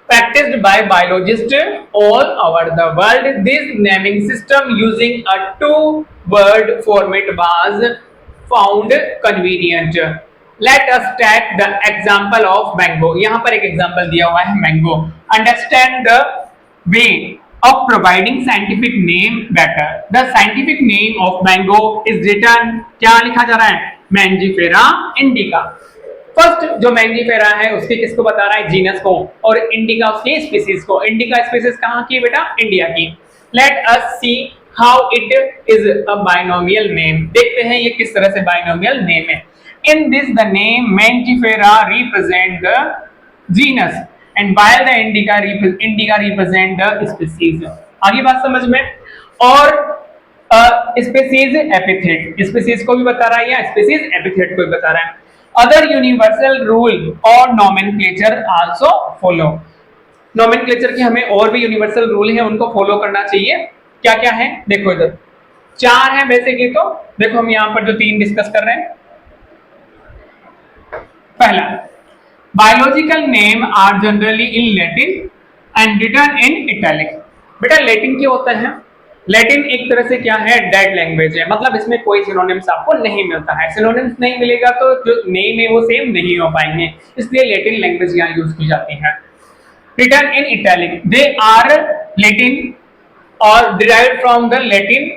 practiced by biologists all over the world. This naming system using a two-word format was found convenient. Let us take the example of mango. यहाँ पर एक example दिया हुआ है mango. Understand the way of providing scientific name better. The scientific name of mango is written, क्या लिखा जा रहा है, Mangifera indica. फर्स्ट जो मैंगीफेरा है उसके किसको बता रहा है, जीनस को, और इंडिका उसकी स्पीसीज को। इंडिका स्पीसीज कहाँ की बेटा, इंडिया की। Let us see how it is a binomial name. देखते हैं ये किस तरह से बाइनोमियल नेम है। In this the name Mangifera represent the genus and while the indica represent the species. आगे बात समझ में। और स्पीसीज एपिथेट, स्पीसीज को भी बता रहा है या स्पीसीज एपिथेट को भी बता रहा है। अदर यूनिवर्सल रूल और नोमेनक्लेचर आल्सो फॉलो। नोमेनक्लेचर के हमें और भी यूनिवर्सल रूल है, उनको फॉलो करना चाहिए। क्या क्या है देखो, इधर चार है बेसिकली, तो देखो हम यहाँ पर जो तीन डिस्कस कर रहे हैं। पहला, biological name are generally in Latin and written in italic. बेटा लैटिन क्या होता है, लैटिन एक तरह से क्या है, डेड लैंग्वेज है, मतलब इसमें कोई सिनोनिम्स आपको नहीं मिलता है। सिनोनिम्स नहीं मिलेगा तो जो नेम है वो सेम नहीं हो पाएंगे, इसलिए लैटिन लैंग्वेज यहाँ यूज की जाती है। written in italic, they are Latin or derived from the Latin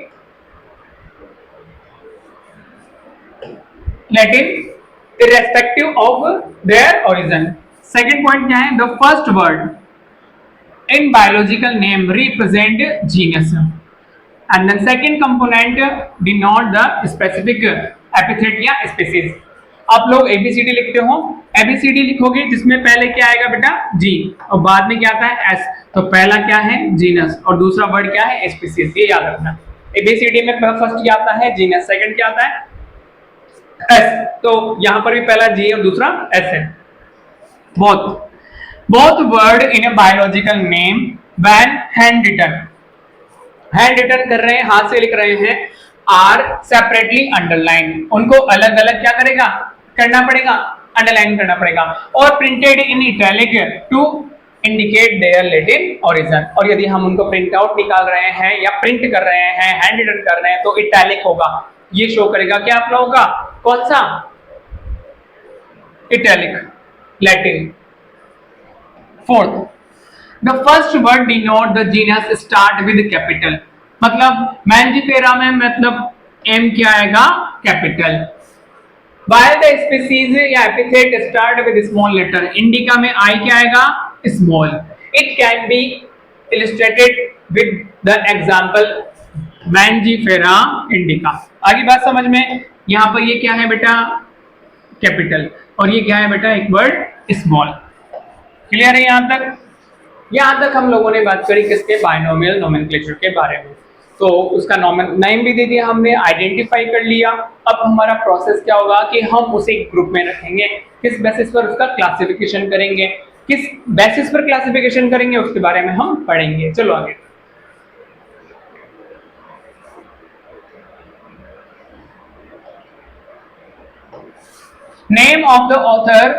irrespective of their origin. Second point क्या है, the first word in biological name represent genus and the second component denote the specific epithet या species. आप लोग ABCD लिखते हो, ABCD लिखोगे जिसमें पहले क्या आएगा बेटा, G, और बाद में क्या आता है, S। तो पहला क्या है, जीनस, और दूसरा वर्ड क्या है, स्पीसीज। ये याद रखना। ABCD में फर्स्ट क्या आता है, जीनस, सेकंड क्या आता है, S। तो यहां पर भी पहला G और दूसरा S है। both word in a biological name when hand written कर रहे हैं, हाथ से लिख रहे हैं, are separately underlined, उनको अलग अलग क्या करेगा, करना पड़ेगा, अंडरलाइन करना पड़ेगा, और printed in italic to indicate their Latin origin. और यदि हम उनको प्रिंट आउट निकाल रहे हैं या प्रिंट कर रहे हैं, हैंड रिटन कर रहे हैं, तो इटैलिक होगा, ये शो करेगा क्या आप लोगों का, कौन सा, italic, Latin. Fourth, the first word denote the genus start with capital, मतलब मैंजीफेरा में मतलब एम क्या आएगा, कैपिटल। While the species या epithet start with small letter, indica में आई क्या आएगा, small. It can be illustrated with the example Mangifera indica. आगे बात समझ में, यहाँ पर ये क्या है बेटा, कैपिटल, और ये क्या है बेटा, एक वर्ड स्मॉल। क्लियर है यहाँ तक? यहाँ तक हम लोगों ने बात करी किसके, बायनोमियल नोमेनक्लेचर के बारे में। तो उसका नेम भी दे दिया हमने, आइडेंटिफाई कर लिया। अब हमारा प्रोसेस क्या होगा कि हम उसे एक ग्रुप में रखेंगे, किस बेसिस पर उसका क्लासिफिकेशन करेंगे, किस बेसिस पर क्लासिफिकेशन करेंगे उसके बारे में हम पढ़ेंगे। चलो आगे। Name of the author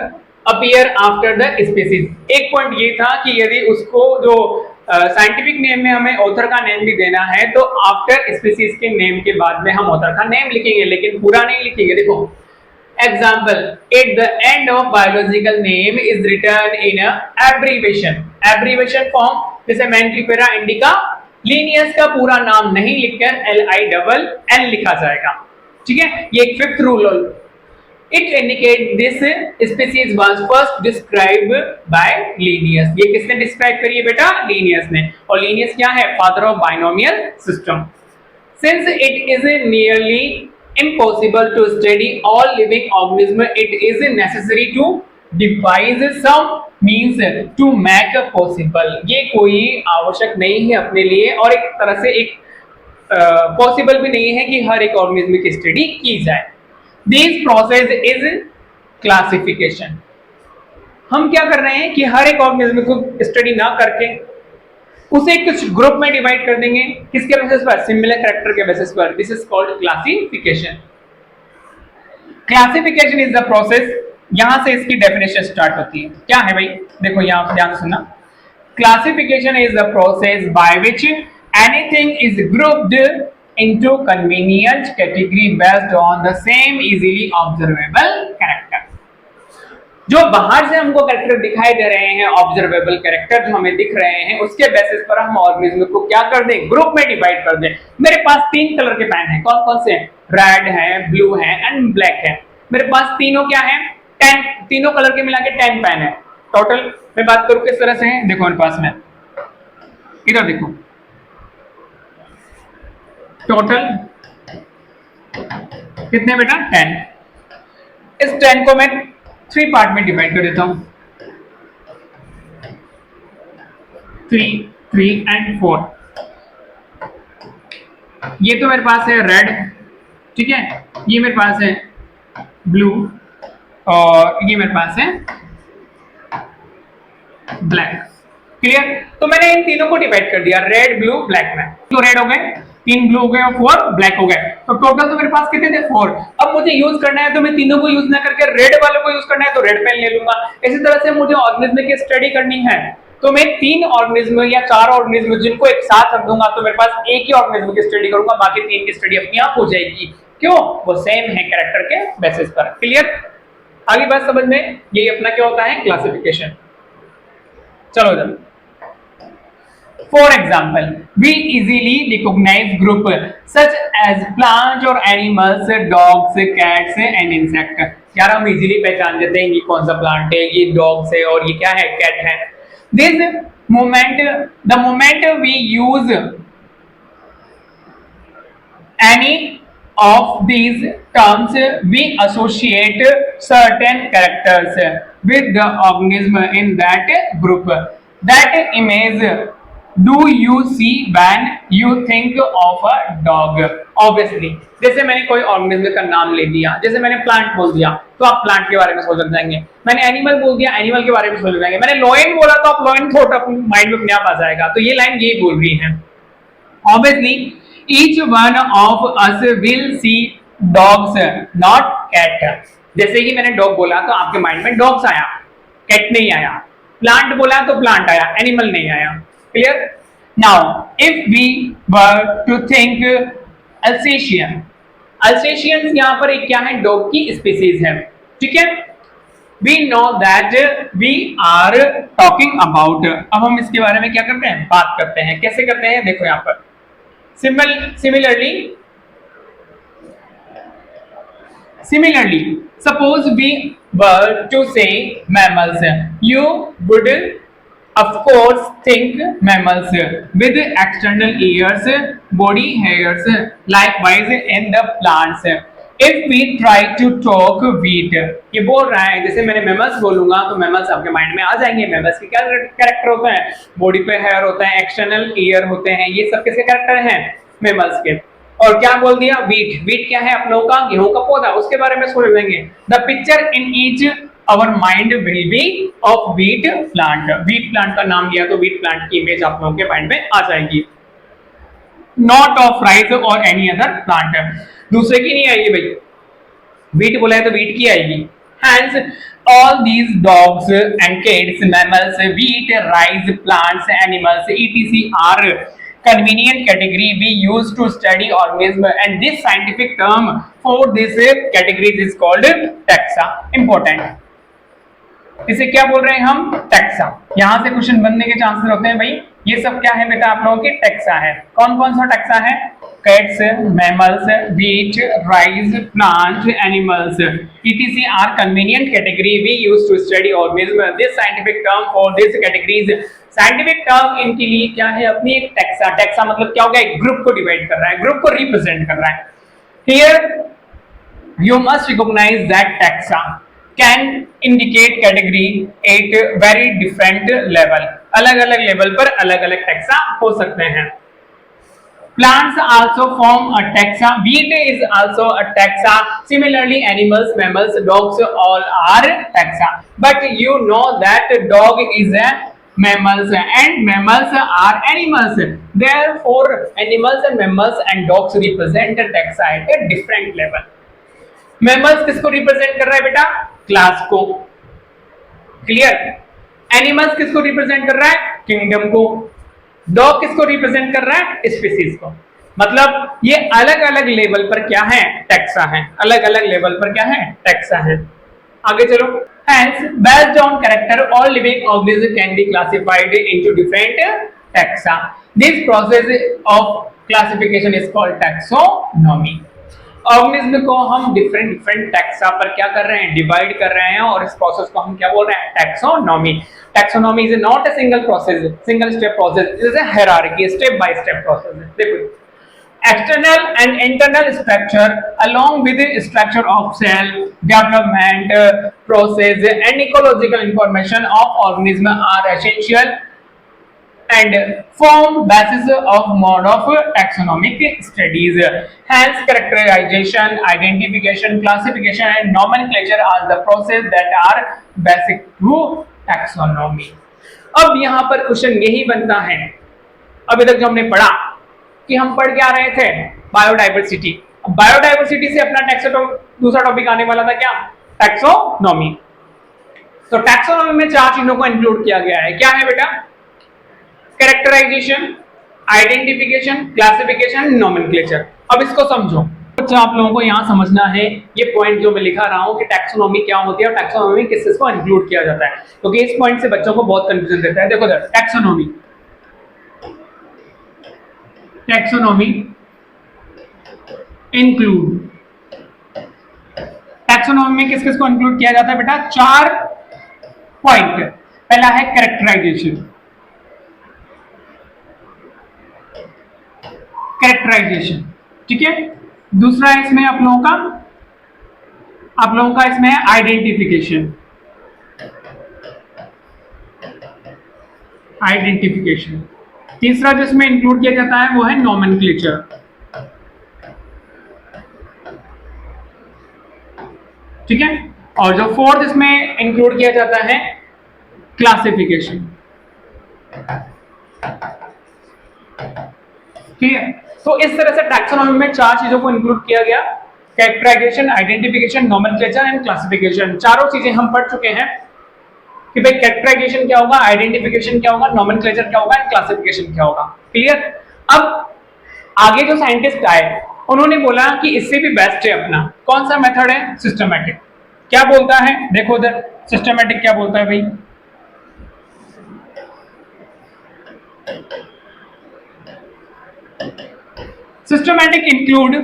appear after the species. एक पॉइंट ये था कि यदि उसको जो साइंटिफिक नेम में हमें ऑथर का नेम भी देना है तो आफ्टर स्पीसीज के नेम के बाद में हम ऑथर का नेम लिखेंगे, लेकिन पूरा नहीं लिखेंगे। देखो example, at the end of biological name is return in abbreviation. Abbreviation form जैसे मैंटिपेरा इंडिका, लिनियस का पूरा नाम नहीं लिखकर LINN लिखा जाएगा। ठीक है, ये एक fifth rule. It indicate this species was first described by Linnaeus। ये किसने डिस्क्राइब करी है बेटा, Linnaeus ने। और Linnaeus क्या है, father of binomial system. Since it is nearly impossible to study all living organisms, it is necessary to devise some means to make possible। ये कोई आवश्यक नहीं है अपने लिए, और एक तरह से एक पॉसिबल भी नहीं है कि हर एक ऑर्गेनिज्म की स्टडी की जाए। This process is classification। हम क्या कर रहे हैं कि हर एक ऑर्गेनिज्म को स्टडी ना करके उसे कुछ ग्रुप में डिवाइड कर देंगे, किसके बेसिस पर, सिमिलर कैरेक्टर के बेसिस पर। This is called classification. Classification is the process, यहां से इसकी डेफिनेशन स्टार्ट होती है। क्या है भाई, देखो यहां ध्यान सुनना। Classification is the process by which anything is grouped into convenient category based on the same easily observable character। जो बाहर से हमको कैरेक्टर दिखाई दे रहे हैं, ऑब्जर्वेबल कैरेक्टर जो हमें दिख रहे हैं, उसके बेसिस पर हम ऑर्गेनिज्म को क्या कर दें, ग्रुप में डिवाइड कर दें। मेरे पास 3 कलर के पेन हैं, कौन कौन से हैं, रेड है, ब्लू है एंड ब्लैक है। मेरे पास तीनों क्या है, 10, तीनों कलर के मिला के 10 पेन है टोटल। मैं बात करूं किस तरह से है, देखो मेरे पास में इधर देखो, टोटल कितने बेटा, 10। इस 10 को मैं 3 पार्ट में डिवाइड कर देता हूं, 3, 3 एंड 4। ये तो मेरे पास है रेड, ठीक है, ये मेरे पास है ब्लू, और ये मेरे पास है ब्लैक। क्लियर? तो मैंने इन तीनों को डिवाइड कर दिया, रेड ब्लू ब्लैक में। तो रेड हो गए, 3 ब्लू हो गए और 4 ब्लैक हो गए। तो टोटल तो मेरे पास कितने थे, 4। अब मुझे यूज करना है तो मैं तीनों को यूज ना करके रेड वालों को यूज करना है तो रेड पेन ले लूंगा। इसी तरह से मुझे ऑर्गेनिज्म की स्टडी करनी है तो मैं 3 ऑर्गेनिज्म या 4 ऑर्गेनिज्म जिनको एक साथ रख दूंगा तो मेरे पास एक ही ऑर्गेनिज्म की स्टडी करूंगा, बाकी 3 की स्टडी अपने आप हो जाएगी। क्यों, वो सेम है कैरेक्टर के बेसिस पर। क्लियर? आगे बात समझ में, यही अपना क्या होता है, क्लासिफिकेशन। चलो इधर, for example, we easily recognize group such as plants or animals, dogs, cats and insect। यार हम इजीली पहचान देते हैं ये कौन सा प्लांट है, ये डॉग्स है और ये क्या है, कैट है। This moment, the moment we use any of these terms, we associate certain characters with the organism in that group। That image do you see when you think of a dog? Obviously, जैसे मैंने कोई organism का नाम ले दिया, जैसे मैंने plant बोल दिया तो आप प्लांट के बारे में सोच जाएंगे। मैंने एनिमल बोल दिया, एनिमल के बारे में सोच जाएंगे। मैंने लॉयन बोला तो आप लॉयन थॉट अपने माइंड में अपने आप आ जाएगा। तो ये लाइन ये बोल रही है। Obviously, each one of us will see dogs, not cat। जैसे ही मैंने डॉग बोला तो आपके माइंड में डॉग्स आया, कैट नहीं आया। प्लांट बोला तो प्लांट आया, एनिमल नहीं आया। Clear? Now, if we were to think Alsatian, Alsatians यहाँ पर एक क्या है, डॉग की स्पीसीज है। ठीक है, we know that we are talking about। अब हम इसके बारे में क्या करते हैं, बात करते हैं। कैसे करते हैं, देखो यहाँ पर similarly suppose we were to say mammals, you would of course think mammals with external ears, body hairs। Likewise in the plants, if we try to talk wheat, ये बोल रहा है जैसे मैंने मेमल्स बोलूंगा तो मेमल्स आपके माइंड में आ जाएंगे। मेमल्स के क्या कैरेक्टर होते हैं? बॉडी पे हेयर होता है, एक्सटर्नल ईयर होते हैं, ये सब किसके कैरेक्टर हैं? मेमल्स के। और क्या बोल दिया? वीट। वीट क्या है? अपनों का गेहूं का पौधा, उसके बारे में सोच लेंगे। The picture in each our mind will be of wheat plant. Wheat plant का नाम लिया तो वीट प्लांट की इमेज आप लोगों के माइंड में आ जाएगी। नॉट ऑफ राइस और एनी अदर प्लांट, दूसरे की नहीं आएगी भाई। वीट बोला है तो वीट की आएगी। Hence, all these dogs and cats, mammals, wheat, rice, plants, animals, etc. are convenient category we use to study organism, and this scientific term for this categories is called taxa. Important. इसे क्या बोल रहे हैं हम? Taxa. यहां से question बनने के चांसेस होते हैं भाई। ये सब क्या है बेटा? आप लोगों के टैक्सा है। कौन कौन सा टैक्सा है? Cats, mammals, wheat, rice, plant, animals, etc. are convenient category we use to study organism. This scientific term for this categories, scientific term इनके लिए क्या है? अपनी एक टैक्सा। टैक्सा मतलब क्या होगा? एक ग्रुप को डिवाइड कर रहा है, ग्रुप को रिप्रेजेंट कर रहा है। Here you must recognize that taxa can indicate category at very different level. अलग अलग लेवल पर अलग अलग टैक्सा हो सकते हैं। Plants also form a taxa. Wheat is also a taxa. Similarly, animals, mammals, dogs, all are taxa. But you know that dog is a mammals and mammals are animals. Therefore, animals and mammals and dogs represent a taxa at a different level. Mammals किसको represent कर रहा है बेटा? Class को। Clear? Animals किसको represent कर रहा है? किंगडम को। डॉग किसको रिप्रेजेंट कर रहा है? स्पीसीज को। मतलब ये अलग अलग लेवल पर क्या है? टैक्सा है। अलग अलग लेवल पर क्या है? टैक्सा है। आगे चलो। Hence, based on character, all living organisms can be classified into different taxa. This process of classification is called taxonomy. Organism को हम डिफरेंट टैक्सा पर क्या कर रहे हैं? डिवाइड कर रहे हैं, और इस प्रोसेस को हम क्या बोल रहे हैं? Taxonomy. Taxonomy is not a single process, single step process, it is a hierarchy, step by step process. देखो, external and internal structure along with the structure of cell development process and ecological information of organism are essential and form basis of mode of taxonomic studies. Hence, characterization, identification, classification, and nomenclature are the process that are basic to taxonomy. अब यहाँ पर question यही बनता है, अभी तक जो हमने पढ़ा कि हम पढ़ के आ रहे थे बायोडाइवर्सिटी। बायोडाइवर्सिटी से अपना दूसरा टॉपिक आने वाला था क्या? टैक्सोनॉमी। तो टैक्सोनॉमी में चार चीजों को इंक्लूड किया गया है। क्या है बेटा? Characterization, identification, classification, nomenclature. अब इसको समझो। कुछ आप लोगों को यहाँ समझना है ये पॉइंट जो मैं लिखा रहा हूँ कि टैक्सोनॉमी क्या होती है और टैक्सोनॉमी किस चीज को इंक्लूड किया जाता है, क्योंकि इस पॉइंट से बच्चों को बहुत कंफ्यूजन रहता है। देखो टैक्सोनॉमी, टैक्सोनॉमी इंक्लूड, टैक्सोनॉमी में किस किस को इंक्लूड किया जाता है बेटा? चार पॉइंट। पहला है कैरेक्टराइजेशन, कैरेक्टराइजेशन, ठीक है। दूसरा है इसमें आप लोगों का इसमें है आइडेंटिफिकेशन, आइडेंटिफिकेशन। तीसरा जो इसमें इंक्लूड किया जाता है वो है नोमेनक्लेचर, ठीक है। और जो फोर्थ इसमें इंक्लूड किया जाता है क्लासिफिकेशन, ठीक है। तो इस तरह से टैक्सोनॉमी में चार चीजों को इंक्लूड किया गया, characterization, identification, nomenclature and classification. चारों चीजें हम पढ़ चुके हैं कि भाई कैरेक्टराइजेशन क्या होगा, आइडेंटिफिकेशन क्या होगा, नोमेनक्लेचर क्या होगा, क्लासिफिकेशन क्या होगा। क्लियर? अब आगे जो साइंटिस्ट आए उन्होंने बोला कि इससे भी बेस्ट है अपना कौन सा मेथड है? सिस्टमैटिक। क्या बोलता है? देखो उधर सिस्टमैटिक क्या बोलता है भाई? Systematic include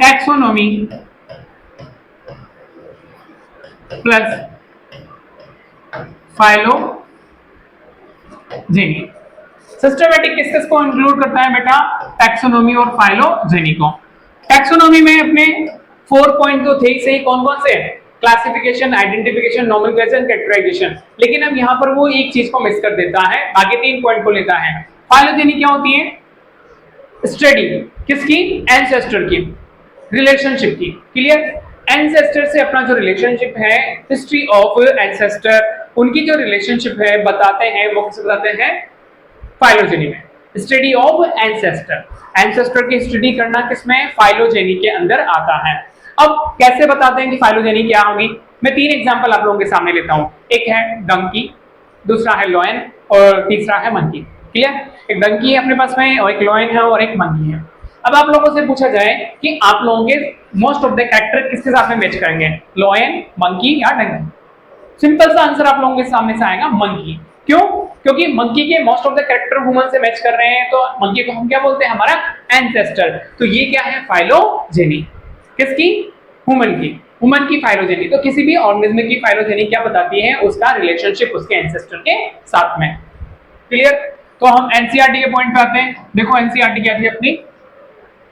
taxonomy plus phylogeny। Systematic किस किस को इंक्लूड करता है बेटा? टैक्सोनॉमी और फाइलोजेनी को। टैक्सोनॉमी में अपने 4 पॉइंट तो थे सही, कौन कौन से? Classification, identification, nomenclature, categorization. लेकिन अब यहाँ पर वो एक चीज को मिस कर देता है, बाकी 3 पॉइंट को लेता है। फाइलोजेनी क्या होती है? स्टडी किसकी? एंसेस्टर की, रिलेशनशिप की। क्लियर? एंसेस्टर से अपना जो रिलेशनशिप है, हिस्ट्री ऑफ एंसेस्टर, उनकी जो रिलेशनशिप है बताते हैं, वो किसे बताते हैं? फाइलोजेनी में। स्टडी ऑफ एंसेस्टर, एंसेस्टर की स्टडी करना किसमें? फाइलोजेनी के अंदर आता है। अब कैसे बताते हैं कि फाइलोजेनी क्या होगी? मैं 3 एग्जांपल आप लोगों के सामने लेता हूं। एक है डंकी, दूसरा है लॉयन और तीसरा है मंकी। क्लियर? एक डंकी है अपने पास में और एक लॉयन है और एक मंकी है। अब आप लोगों से पूछा जाए कि आप लोगों के मोस्ट ऑफ द कैरेक्टर किसके साथ में मैच करेंगे, लॉयन, मंकी या डंकी? सिंपल सा आंसर आप लोगों के सामने से आएगा मंकी। क्यों? क्योंकि मंकी के most of the character human से मैच कर रहे हैं, तो मंकी को हम क्या बोलते हैं? हमारा एंसेस्टर। तो ये क्या है? फाइलोजेनी। किसकी? ह्यूमन की। ह्यूमन की फाइलोजेनी। तो किसी भी ऑर्गेनिज्म की फाइलोजेनी क्या बताती है? उसका रिलेशनशिप उसके एंसेस्टर के साथ में। क्लियर? तो हम एनसीईआरटी के पॉइंट पे आते हैं। देखो एनसीईआरटी क्या थी अपनी,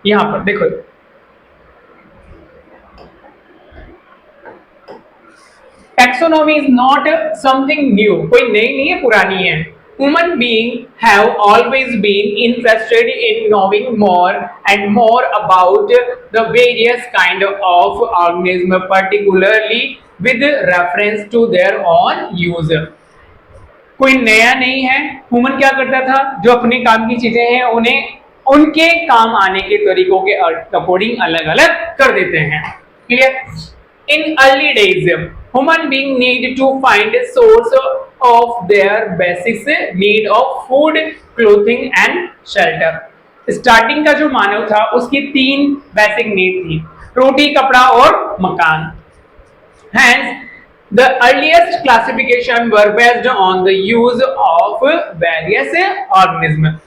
यहां पर देखो, taxonomy is not something new, कोई नई नहीं है, पुरानी है। Human beings have always been interested in knowing more and more about the various kind of organism, particularly with reference to their own use. कोई नया नहीं है। ह्यूमन क्या करता था? जो अपने काम की चीजें हैं उन्हें उनके काम आने के तरीकों के अकॉर्डिंग अलग अलग कर देते हैं। Clear? In early days, human being need to find a source of their basic need of food, clothing and shelter. Starting का जो मानव था उसकी 3 बेसिक नीड थी, रोटी, कपड़ा और मकान। Hence, the earliest classification were based on the use of various organisms.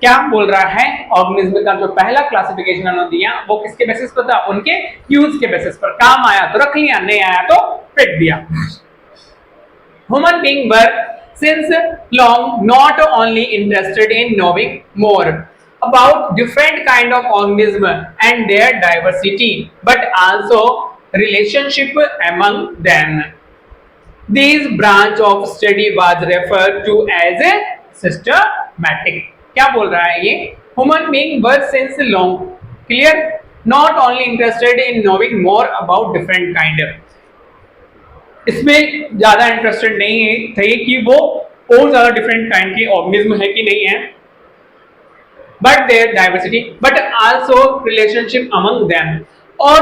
क्या बोल रहा है? ऑर्गेनिज्म का जो पहला क्लासिफिकेशन उन्होंने दिया वो किसके बेसिस पर था? उनके यूज के बेसिस पर। काम आया तो रख लिया, नहीं आया तो फेंक दिया। Human being were since long not only interested in knowing more about different kind of organism and their diversity, but also relationship among them. This branch of study was referred to as a systematic. क्या बोल रहा है ये? Human being were since long, clear, not only interested in knowing more about different kind, इसमें ज्यादा interested नहीं थे कि वो और ज्यादा डिफरेंट काइंड के ऑर्गेनिज्म है कि नहीं है, but there diversity, but also relationship among them, और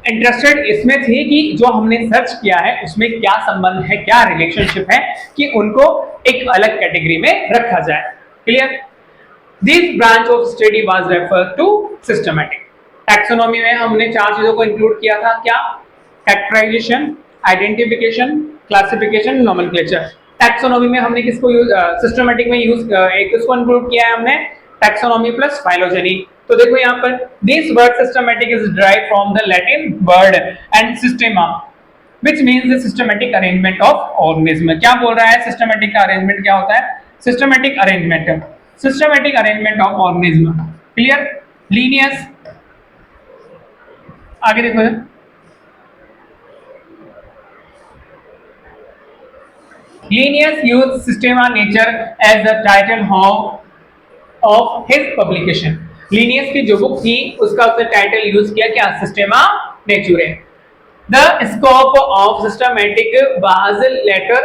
इंटरेस्टेड इसमें थे कि जो हमने सर्च किया है उसमें क्या संबंध है, क्या रिलेशनशिप है कि उनको एक अलग कैटेगरी में रखा जाए। Clear? This branch of study was referred to systematic. Taxonomy में हमने 4 चीजों को इंक्लूड किया था, क्या? Categorization, identification, classification, nomenclature. Taxonomy में हमने किसको यूज, सिस्टमैटिक में यूज किसको इंक्लूड किया है हमने? Taxonomy plus phylogeny. तो देखो यहाँ पर this word systematic is derived from the Latin word and systema which means the systematic arrangement of organism. क्या बोल रहा है? सिस्टमैटिक का अरेंजमेंट क्या होता है? Systematic arrangement, systematic arrangement of organism. Clear? Linnaeus, आगे देखो, Linnaeus used Systema Nature as the title of his publication. Linnaeus की जो बुक थी उसका उसने टाइटल यूज किया क्या? Systema Naturae. The scope of systematic was later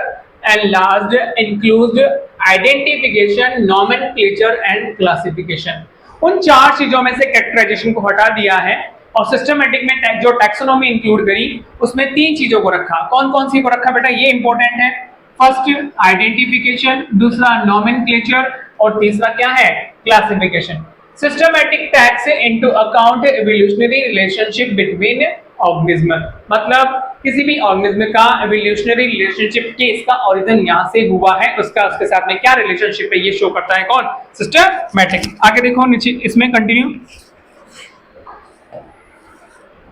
enlarged, includes identification, nomenclature and classification. उन 4 चीजों में से कैटेगराइजेशन को हटा दिया है और सिस्टमैटिक में जो टैक्सोनॉमी इंक्लूड करी उसमें 3 चीजों को रखा। कौन कौन सी को रखा बेटा? ये इंपॉर्टेंट है। फर्स्ट आइडेंटिफिकेशन, दूसरा नोमेनक्लेचर और तीसरा क्या है? Classification. Systematic takes into account evolutionary relationship between organism, मतलब किसी भी ऑर्गेनिज्म का एवोल्यूशनरी रिलेशनशिप के इसका ओरिजिन यहाँ से हुआ है, उसका उसके साथ में क्या रिलेशनशिप है ये शो करता है कौन? सिस्टमैटिक। आगे देखो नीचे इसमें कंटिन्यू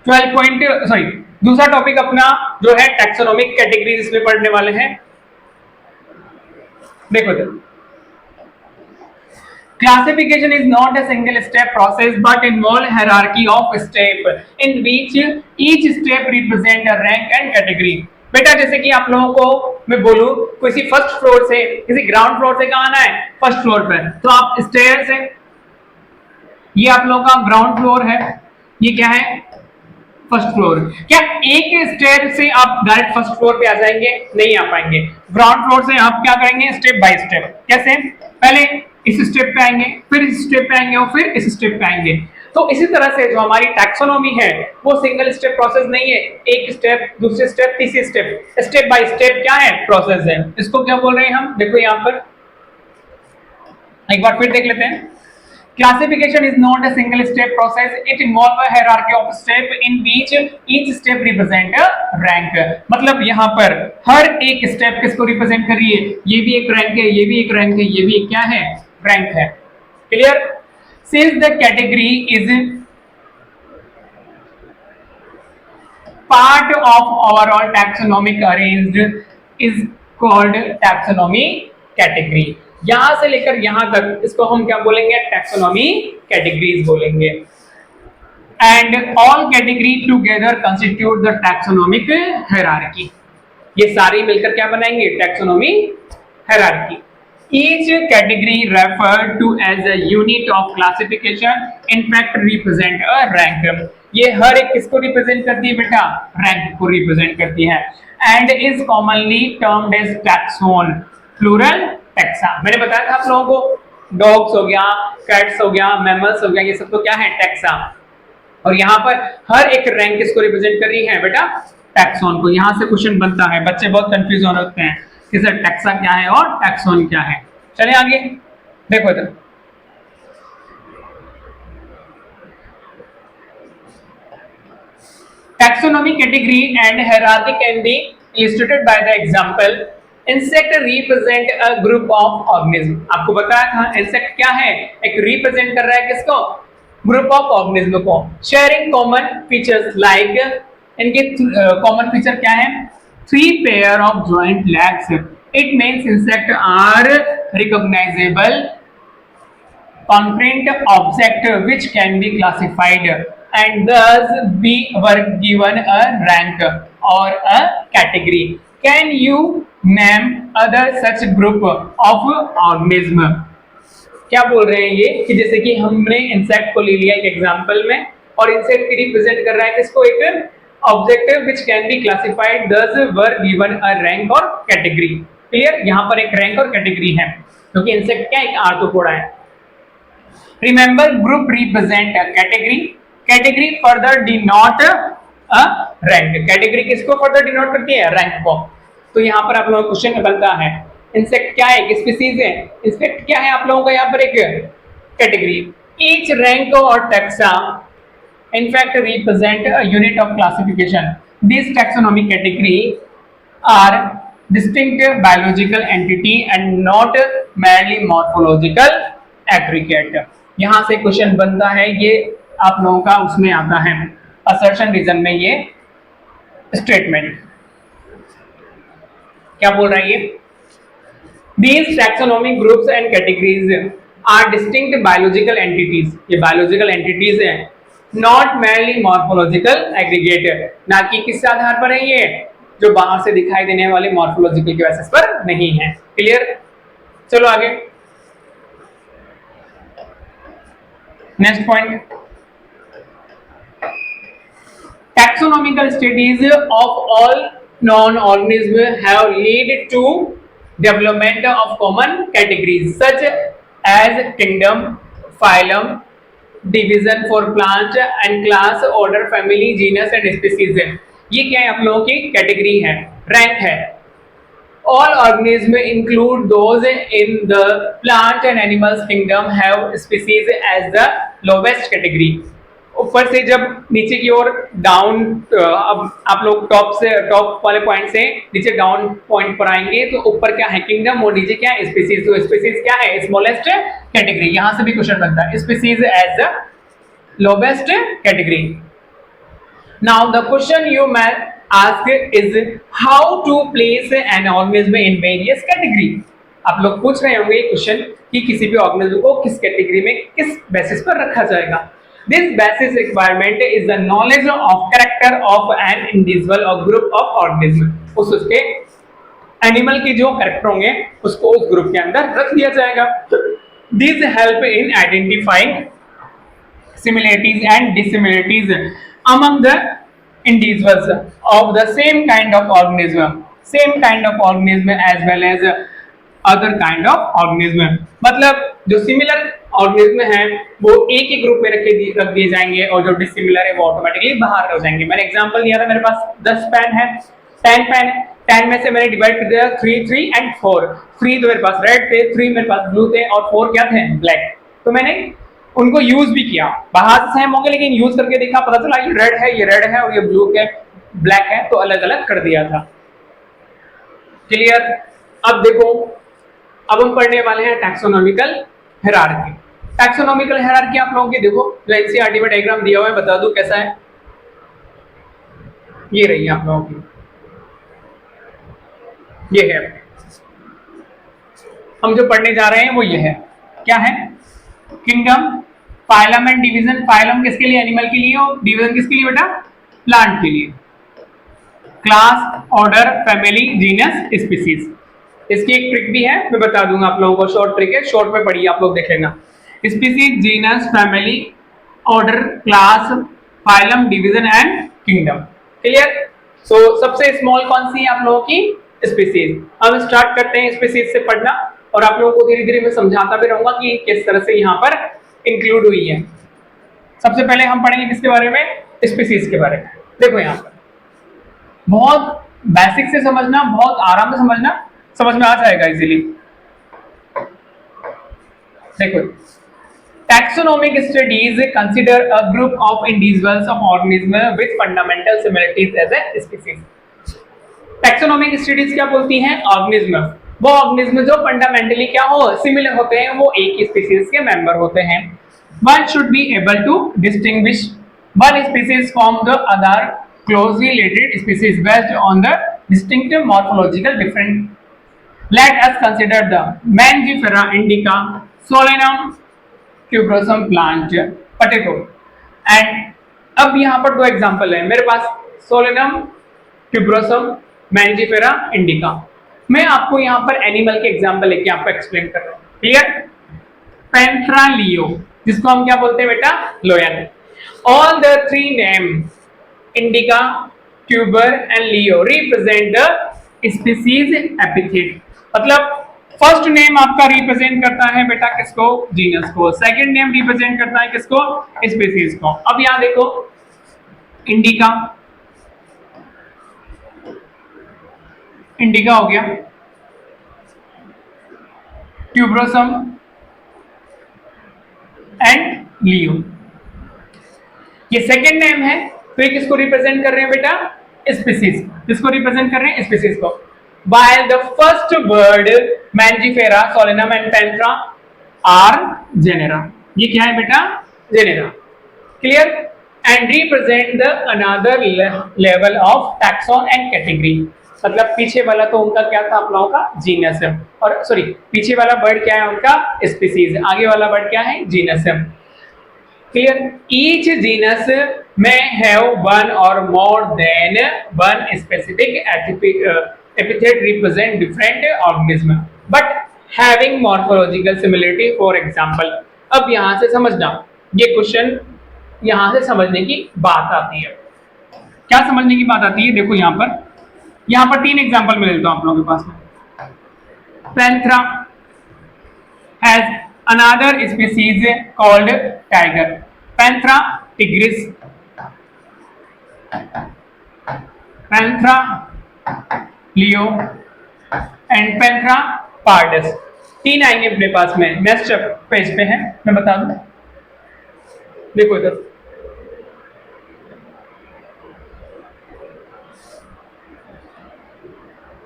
12 पॉइंट, सॉरी दूसरा टॉपिक अपना जो है टैक्सोनॉमिक कैटेगरीज, इसमें पढ़ने वाले हैं। देखो Classification is not a single step process but involve hierarchy of step in which each step represent a rank and category. बेटा जैसे कि आप लोगों को मैं बोलूं किसी फर्स्ट फ्लोर से किसी ग्राउंड फ्लोर से कहाँ आना है फर्स्ट फ्लोर पे, तो आप स्टेयर से, ये आप लोगों का ग्राउंड फ्लोर है, ये क्या है फर्स्ट फ्लोर। क्या एक स्टेयर से आप डायरेक्ट फर्स्ट फ्लोर पे आ जाएंगे? नहीं आ पाएंगे। ग्राउंड फ्लोर से आप क्या करेंगे स्टेप बाय स्टेप, कैसे पहले इस स्टेप पे आएंगे, फिर इस स्टेप पे आएंगे और फिर इस स्टेप पे आएंगे। तो इसी तरह से जो हमारी टैक्सोनॉमी है वो सिंगल स्टेप प्रोसेस नहीं है, एक स्टेप दूसरे स्टेप तीसरे स्टेप, स्टेप बाय स्टेप क्या है प्रोसेस है। इसको क्या बोल रहे हैं हम, देखो यहाँ पर एक बार फिर देख लेते हैं। Classification is not a single step process. It involves a hierarchy of step in which each step represent a rank. मतलब यहाँ पर हर एक स्टेप किसको रिप्रेजेंट कर रही है, ये भी एक रैंक है, ये भी एक रैंक है, ये भी एक क्या है रैंक है। Clear? Since the category is part of overall taxonomic arranged is called taxonomy category. यहां से लेकर यहां तक इसको हम क्या बोलेंगे टैक्सोनॉमी कैटेगरीज बोलेंगे। And all category together constitute the taxonomic hierarchy. ये सारी मिलकर क्या बनाएंगे taxonomy hierarchy. Each category refer to as a unit of classification in fact represent a rank. ये हर एक किसको रिप्रेजेंट करती है बेटा, रैंक को रिप्रेजेंट करती है। And is commonly termed as taxon plural taxa. मैंने बताया था आप लोगों को, डॉग्स हो गया, कैट्स हो गया, मैमल्स हो गया, ये सब तो क्या है टैक्सा। और यहाँ पर हर एक रैंक किसको रिप्रेजेंट कर रही है बेटा टैक्सोन को। यहाँ से क्वेश्चन बनता है, बच्चे बहुत कंफ्यूज होते हैं कि सर टैक्सा क्या है और टैक्सोन क्या है। चले आगे देखो इधर, taxonomy category and hierarchy can be illustrated by the example insect represent a group of organism। आपको बताया था insect क्या है, एक represent कर रहा है किसको, group of organism को, sharing common features like इनके common feature क्या है, 3 pair of joint legs, it means insect are recognizable concrete object which can be classified and thus be were given a rank or a category. Can you name other such group of organism? क्या बोल रहे हैं ये कि जैसे कि हमने insect को ले लिया एक एग्जांपल में और इंसेक्ट की रिप्रेजेंट कर रहा है किसको, एक object which can be classified thus were given a rank or category। Clear? यहाँ पर एक रैंक और कैटेगरी है क्योंकि इंसेक्ट क्या एक आर्थ्रोपोडा है। Remember group represent a category, category further denote a rank। Category किसको फर्दर डिनोट करती है, रैंक को। तो यहाँ पर आप लोगों का क्वेश्चन बनता है इंसेक्ट क्या है, एक स्पीसीज है, इंसेक्ट क्या है आप लोगों का यहाँ पर एक कैटेगरी। ईच रैंक और taxa in fact represent a unit of classification. These taxonomic category are distinct biological entity and not merely morphological aggregate। यहाँ से क्वेश्चन बनता है, ये आप लोगों का उसमें आता है असर्शन रीजन में, ये स्टेटमेंट क्या बोल रहा है ये, These taxonomic groups and categories are distinct biological entities। ये biological entities हैं, not merely morphological aggregate। ना कि किस आधार पर है, ये जो बाहर से दिखाई देने वाले morphological के बेसिस पर नहीं है। क्लियर? चलो आगे next point, taxonomical studies of all non-organisms have led to development of common categories such as kingdom, phylum, division for plant and class, order, family, genus and species। ये क्या है आप लोगों की कैटेगरी है, रैंक है। All organisms include those in the plant and animals kingdom have species as the lowest category। ऊपर से जब नीचे की ओर डाउन, अब आप लोग टॉप से टॉप वाले पॉइंट से नीचे डाउन पॉइंट पर आएंगे तो ऊपर क्या है किंगडम और नीचे क्या है स्पीसीज। तो स्पीसीज क्या है स्मॉलेस्ट कैटेगरी। यहां से भी क्वेश्चन बनता है species as the lowest category. Now the question you may ask is how to place an organism in various category। आप लोग पूछ रहे होंगे क्वेश्चन कि किसी भी ऑर्गेनिज्म को किस कैटेगरी में किस बेसिस पर रखा जाएगा। This basis requirement is the knowledge of character of an individual और ग्रुप ऑफ ऑर्गेनिज्म। उसके एनिमल के जो कैरेक्टर होंगे उसको उस ग्रुप के अंदर रख दिया जाएगा। This help in identifying similarities and dissimilarities among the individuals of the same kind of organism as well as other kind of organism। मतलब जो सिमिलर ऑर्गेनिज्म है वो एक ही ग्रुप में रख दिए जाएंगे और जो डिसिमिलर है वो ऑटोमेटिकली बाहर हो जाएंगे। मैंने एग्जांपल दिया था, मेरे पास 10 पेन है, 10 पेन है, 10 में से मैंने डिवाइड कर दिया 3 3 एंड 4। 3 तो मेरे पास रेड थे, 3 मेरे पास ब्लू थे और 4 क्या थे, ब्लैक। तो मैंने उनको यूज भी किया, बाहर से सेम होंगे लेकिन यूज करके देखा, पता चला ये रेड है, ये रेड है और ये ब्लू है, ब्लैक है, तो अलग अलग कर दिया था। क्लियर? अब देखो, अब हम पढ़ने वाले हैं टैक्सोनॉमिकल हायरार्की। टैक्सोनॉमिकल हायरार्की आप लोगों की देखो, जो एनसीईआरटी में डायग्राम दिया हुआ है बता दूं कैसा है, ये रही आप लोगों की, ये है। हम जो पढ़ने जा रहे हैं वो ये है, क्या है, kingdom, phylum and division. Phylum किसके लिए, एनिमल के लिए, और डिवीजन किसके लिए बेटा, प्लांट के लिए। Class, order, family, genus, species. इसकी एक ट्रिक भी है, मैं बता दूंगा आप लोगों को, शॉर्ट ट्रिक है, शॉर्ट में पढ़िए आप लोग, देख लेना। Species, genus, family, order, class, phylum, division and kingdom. Clear? So सबसे स्मॉल कौन सी है आप लोगों की, स्पीसीज। हम स्टार्ट करते हैं स्पीसीज से पढ़ना और आप लोगों को धीरे धीरे मैं समझाता भी रहूंगा कि किस तरह से यहाँ पर इंक्लूड हुई है। सबसे पहले हम पढ़ेंगे किसके बारे में, स्पीसीज के बारे में। देखो यहाँ पर बहुत बेसिक से समझना, बहुत आराम से समझना, समझ में आ जाएगा इजीली। देखो, taxonomic studies consider a group of individuals of organism with fundamental similarities as a species. Taxonomic studies क्या बोलती हैं, ऑर्गेनिज्म, वो ऑर्गेनिज्म जो फंडामेंटली क्या हो, सिमिलर होते हैं, वो एक ही स्पीसीज के मेंबर होते हैं। One should be able to distinguish one species from the other closely related species based on the distinctive morphological difference. Let us consider the Mangifera indica, Solanum tuberosum plant, potato. And अब यहाँ पर दो example है मेरे पास, Solanum tuberosum, Mangifera indica। मैं आपको यहाँ पर एनिमल के एग्जाम्पल लेके आपको एक्सप्लेन कर रहा हूँ। क्लियर? पेंथ्रा लियो, जिसको हम क्या बोलते हैं बेटा, लोयन। All the three names Indica, tuber and Leo represent the species epithet। मतलब फर्स्ट नेम आपका रिप्रेजेंट करता है बेटा किसको, जीनस को। सेकंड नेम रिप्रेजेंट करता है किसको, स्पीसीज को। अब यहां देखो, इंडिका, इंडिका हो गया, ट्यूबरोसम एंड लियो, ये सेकंड नेम है। तो ये किसको रिप्रेजेंट कर रहे हैं बेटा, स्पीसीज। किसको रिप्रेजेंट कर रहे हैं, स्पीसीज को। While the first word Mangifera, Solanum and Panthera are genera। ये क्या है बेटा, genera। Clear? And represent the another level of taxon and category। मतलब पीछे वाला तो उनका क्या था आप लोगों का, जीनस है, और सॉरी पीछे वाला वर्ड क्या है उनका, स्पीसीज। आगे वाला वर्ड क्या है, जीनस है। Clear? Each genus may have one or more than one specific epithet represent different organism, but having morphological similarity। For example, अब यहाँ से समझना, ये क्वेश्चन यहाँ से समझने की बात आती है। क्या समझने की बात आती है, देखो यहाँ पर 3 एग्जाम्पल मैं लेता हूँ आप लोगों के पास में। Panthera has another species called tiger। Panthera tigris, Panthera leo and Panthera pardus। 3 आएंगे अपने पास में, नेक्स्ट पेज पे है, मैं बता दूं। देखो इधर,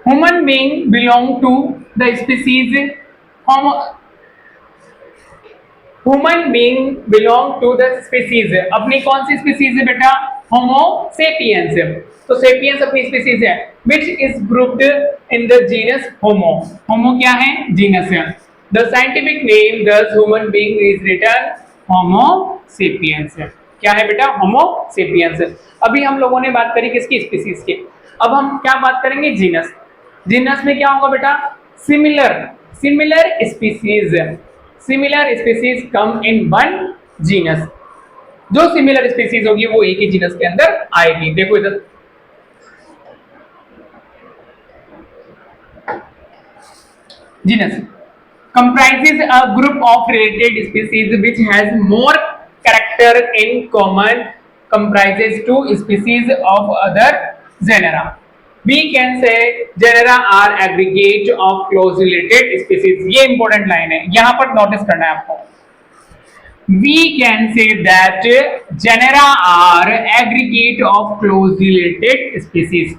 human being belong to the species Homo human being belong to the species, अपनी कौन सी स्पीसीज है बेटा? Homo sapiens. तो सेपियंस अपनी स्पीसीज है which is grouped in the genus homo। Homo क्या है? जीनस है। the scientific name thus human being is written homo sapiens. क्या है बेटा? Homo sapiens. अभी हम लोगों ने बात करी किसकी? स्पीसीज की। अब हम क्या बात करेंगे? जीनस। जीनस में क्या होगा बेटा? Similar species. Similar species come in one genus. जो सिमिलर स्पीसीज होगी वो एक ही जीनस के अंदर आएगी। देखो इधर, genus comprises a group of related species which has more character in common, comprises two species of other genera। We can say genera are aggregate of close related species। ये important line है, यहां पर notice करना है आपको। We can say that genera are aggregate of close related species।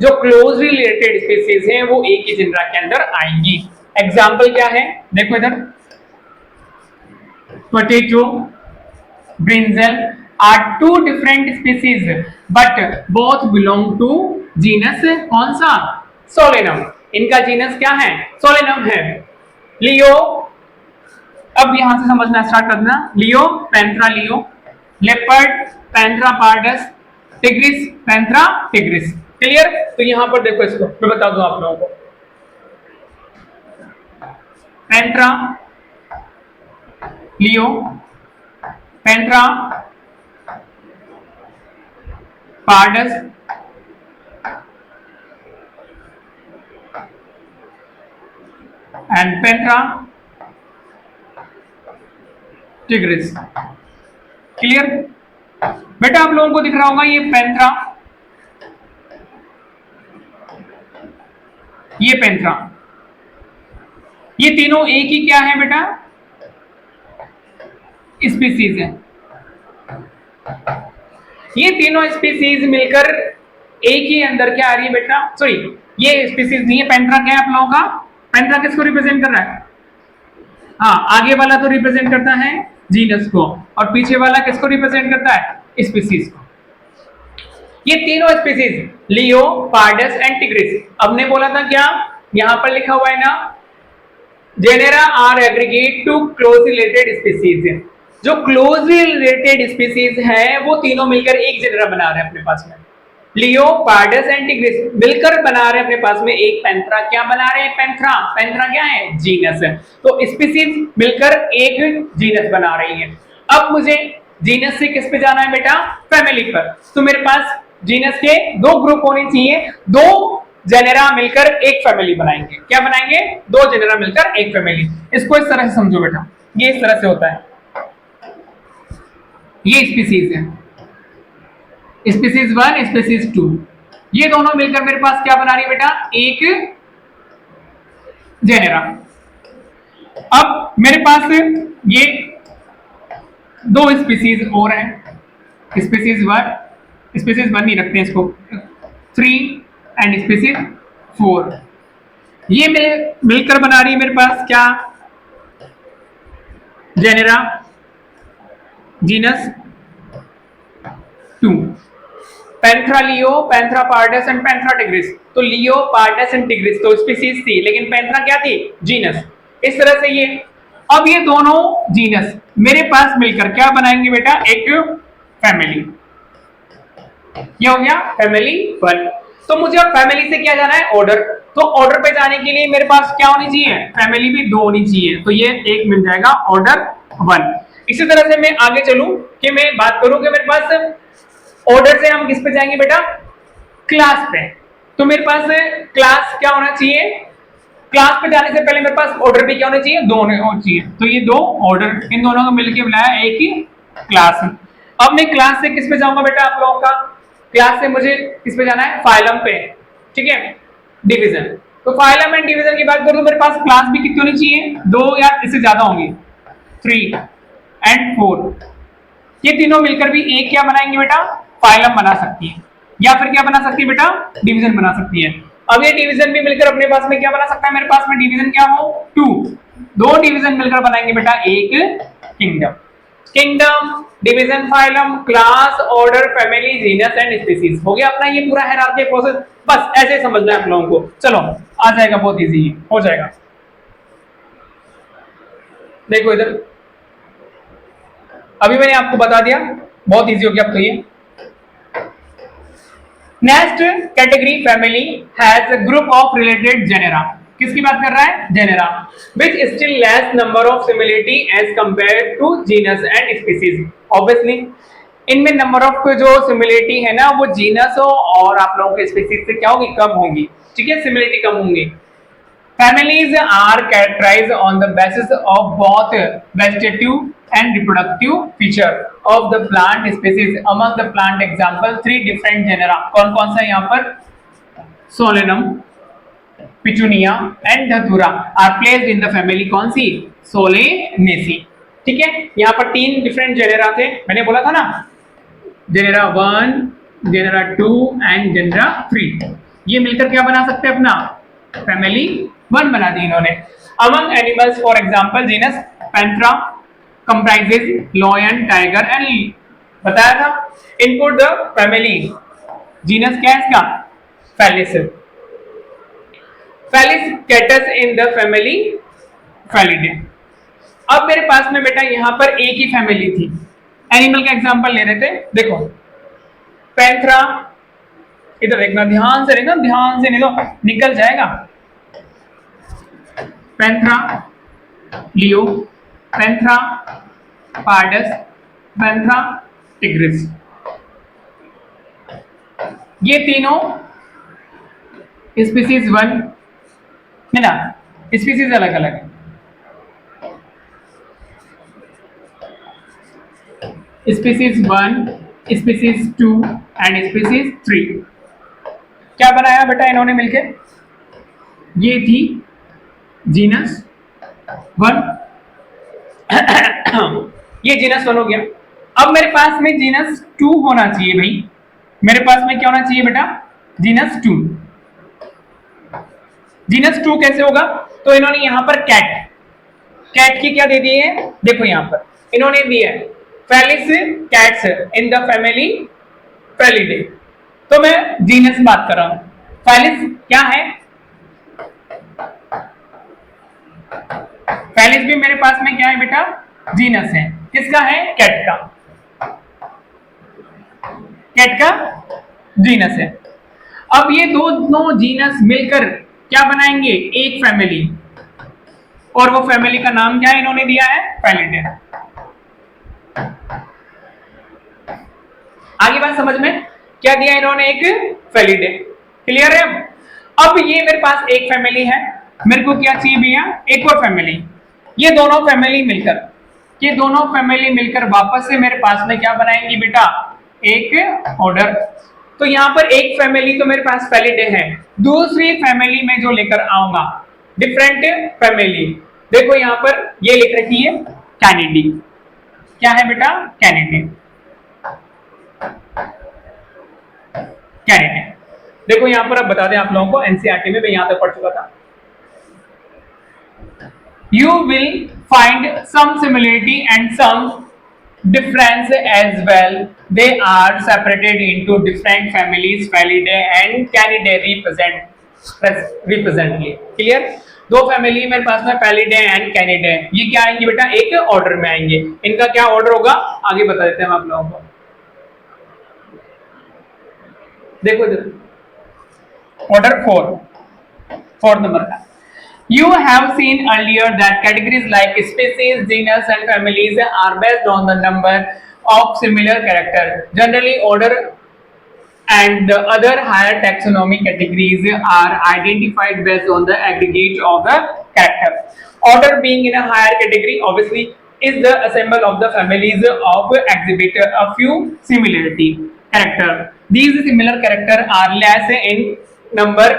जो close related species हैं वो एक ही जेनरा के अंदर आएंगी। एग्जाम्पल क्या है? देखो इधर, potato, brinjal are two different species but both belong to genus कौन सा? सोलेनम। इनका जीनस क्या है? सोलेनम है। लियो, अब यहां से समझना स्टार्ट करना। Leo, Panthera leo. Leopard, Panthera pardus. Tigris, Panthera tigris. Clear? तो यहां पर देखो, इसको मैं बता दूं आप लोगों को। Panthera Leo, Panthera pardus, and Panthera tigris. Clear? बेटा आप लोगों को दिख रहा होगा ये पैंथरा, ये पैंथरा, ये तीनों एक ही क्या है बेटा? स्पीसीज है। ये तीनों स्पीसीज मिलकर एक ही अंदर क्या आ रही है बेटा? सॉरी, ये स्पीसीज नहीं है। पैंथरा क्या है आप लोगों का? पैंथरा किसको रिप्रेजेंट कर रहा है? हाँ, आगे वाला तो रिप्रेजेंट करता है जीनस को, और पीछे वाला किसको रिप्रेजेंट करता है? स्पीसीज को। ये तीनों species Leo, pardus and tigris. अब ने बोला था क्या? यहां पर लिखा हुआ है ना, genera are aggregate to close related species. जो क्लोज रिलेटेड स्पीसीज है वो तीनों मिलकर एक जेनेरा बना रहे हैं अपने पास में। लियो, पार्डस एंड टिग्रिस मिलकर बना रहे हैं अपने पास में एक पैंथरा। क्या बना रहे हैं? पैंथरा। पैंथरा क्या है? जीनस है। तो स्पीसीज मिलकर एक जीनस बना रही है। अब मुझे जीनस से किस पे जाना है बेटा? फैमिली पर। तो मेरे पास जीनस के दो ग्रुप होने चाहिए, दो जेनेरा मिलकर एक फैमिली बनाएंगे। क्या बनाएंगे? दो जेनेरा मिलकर एक फैमिली। इसको इस तरह से समझो बेटा, ये इस तरह से होता है। ये स्पीसीज है, स्पीसीज 1, स्पीसीज 2। ये दोनों मिलकर मेरे पास क्या बना रही है बेटा? एक जेनेरा। अब मेरे पास ये दो स्पीसीज और हैं, स्पीसीज 1, स्पीसीज 1 नहीं रखते हैं इसको, 3 एंड स्पीसीज 4। ये मिलकर बना रही है मेरे पास क्या? Genera, genus 2। Panthera Leo, Panthera pardus and Panthera tigris. तो लियो, पार्डस एंड टिग्रिस तो स्पीसीज थी, लेकिन पैंथरा क्या थी? जीनस। इस तरह से ये, अब ये दोनों जीनस मेरे पास मिलकर क्या बनाएंगे बेटा? एक फैमिली। ये हो गया फैमिली 1। तो मुझे अब फैमिली से क्या जाना है? ऑर्डर। तो ऑर्डर पे जाने के लिए मेरे पास क्या होनी चाहिए? फैमिली भी 2 होनी चाहिए। तो ये एक मिल जाएगा ऑर्डर 1। इसी तरह से मैं आगे चलूं कि मैं बात करूं कि मेरे पास ऑर्डर से हम किस पे जाएंगे बेटा? क्लास पे। तो मेरे पास क्लास क्या होना चाहिए? क्लास पे जाने से पहले मेरे पास ऑर्डर भी क्या होना चाहिए? 2 होना चाहिए। तो ये 2 ऑर्डर, इन दोनों को मिलकर बनाया एक ही क्लास। अब मैं क्लास से किस पे जाऊंगा बेटा आप लोगों का? क्लास से मुझे किस पे जाना है? फाइलम पे। ठीक है, डिवीजन। तो फाइलम एंड डिवीजन की बात करूं तो मेरे पास क्लास भी कितनी होनी चाहिए? 2 या इससे ज्यादा होंगी, 3 एंड 4। ये तीनों मिलकर भी एक क्या बनाएंगे बेटा? फाइलम बना सकती है, या फिर क्या बना सकती है बेटा? डिवीजन बना सकती है। अब ये डिवीजन भी मिलकर अपने पास में क्या बना सकता है? मेरे पास में डिवीजन क्या हो? 2। 2 डिवीजन मिलकर बनाएंगे बेटा एक kingdom. Kingdom, division, phylum, class, order, family, genus and species. हो गया अपना ये पूरा हायरार्की प्रोसेस। बस ऐसे समझना है आप लोगों को। चलो आ जाएगा, बहुत इजी हो जाएगा। देखो इधर, अभी मैंने आपको बता दिया, बहुत इजी हो गया अब तो ये। Next category family has a group of related genera. किसकी बात कर रहा है? Genera, which still less number of similarity as compare to genus and species. Obviously इनमें नंबर ऑफ जो सिमिलरिटी है ना वो जीनस हो और आप लोगों के स्पीसीज से क्या होगी? कम होगी। ठीक है, सिमिलरिटी कम होंगी। Families are characterized on the basis of both vegetative and reproductive feature of the plant species. Among the plant example, 3 different genera. कौन कौन सा यहाँ पर? Solanum, Petunia and Datura are placed in the family कौन सी? Solanaceae। ठीक है, यहाँ पर 3 डिफरेंट जेनेरा थे, मैंने बोला था ना, जेनेरा 1, जेनेरा 2 एंड जेनेरा 3। ये मिलकर क्या बना सकते हैं? अपना फैमिली 1 बना दी इन्होंने। Among animals for example genus Panthera comprises lion, tiger and, बताया था। इनपुट द फैमिली, जीनस क्या है इसका? Felis. Felis catus in the family Felidae. अब मेरे पास में बेटा यहां पर एक ही फैमिली थी, एनिमल का एग्जांपल ले रहे थे। देखो पैंथेरा, इधर देखना, ध्यान से देखना, ध्यान से नहीं तो निकल जाएगा। Panthera leo, Panthera pardus, Panthera tigris, ये तीनों स्पीसीज 1 है ना, स्पीसीज अलग अलग है। Species 1, species 2 and species 3। क्या बनाया बेटा इन्होंने मिलके? ये थी जीनस 1 ये जीनस 1 हो गया। अब मेरे पास में जीनस 2 होना चाहिए भाई। मेरे पास में क्या होना चाहिए बेटा? जीनस 2। जीनस 2 कैसे होगा? तो इन्होंने यहां पर कैट की क्या दे दी है? देखो यहां पर इन्होंने दिया है Felis catus in the family Felidae. तो मैं जीनस बात कर रहा हूं। फैलिस क्या है? फैलिस भी मेरे पास में क्या है बेटा? जीनस है। किसका है? कैट का। कैट का जीनस है। अब ये दोनों जीनस मिलकर क्या बनाएंगे? एक फैमिली, और वो फैमिली का नाम क्या इन्होंने दिया है? फैलिडे। आगे बात समझ में, क्या दिया इन्होंने? एक फैलिडे। क्लियर है? अब ये मेरे पास एक फैमिली है, मेरे को क्या चाहिए भैया? एक और फैमिली। ये दोनों फैमिली मिलकर वापस से मेरे पास में क्या बनाएंगी बेटा? एक ऑर्डर। तो यहाँ पर एक फैमिली तो मेरे पास फैलिडे है, दूसरी फैमिली में जो लेकर आऊंगा डिफरेंट फैमिली, देखो यहाँ पर ये लिख रखी है कैनिडी। क्या है बेटा? कैनिडी। कैनिडी देखो यहाँ पर अब बता दें आप लोगों को, एनसीईआरटी में मैं यहाँ तक पढ़ चुका था। You will find some similarity and some difference as well. They are separated into different families, Felidae and Canidae represently. Clear? दो फैमिली मेरे पास में Felidae and Canidae, ये क्या आएंगे बेटा? एक ऑर्डर में आएंगे। इनका क्या ऑर्डर होगा आगे बता देते हैं हम आप लोगों को। देखो इधर ऑर्डर 4 नंबर का। You have seen earlier that categories like species, genus and families are based on the number of similar characters. Generally, order and the other higher taxonomy categories are identified based on the aggregate of the character. Order being in a higher category, obviously, is the assemble of the families of exhibit a few similarity character. These similar characters are less in number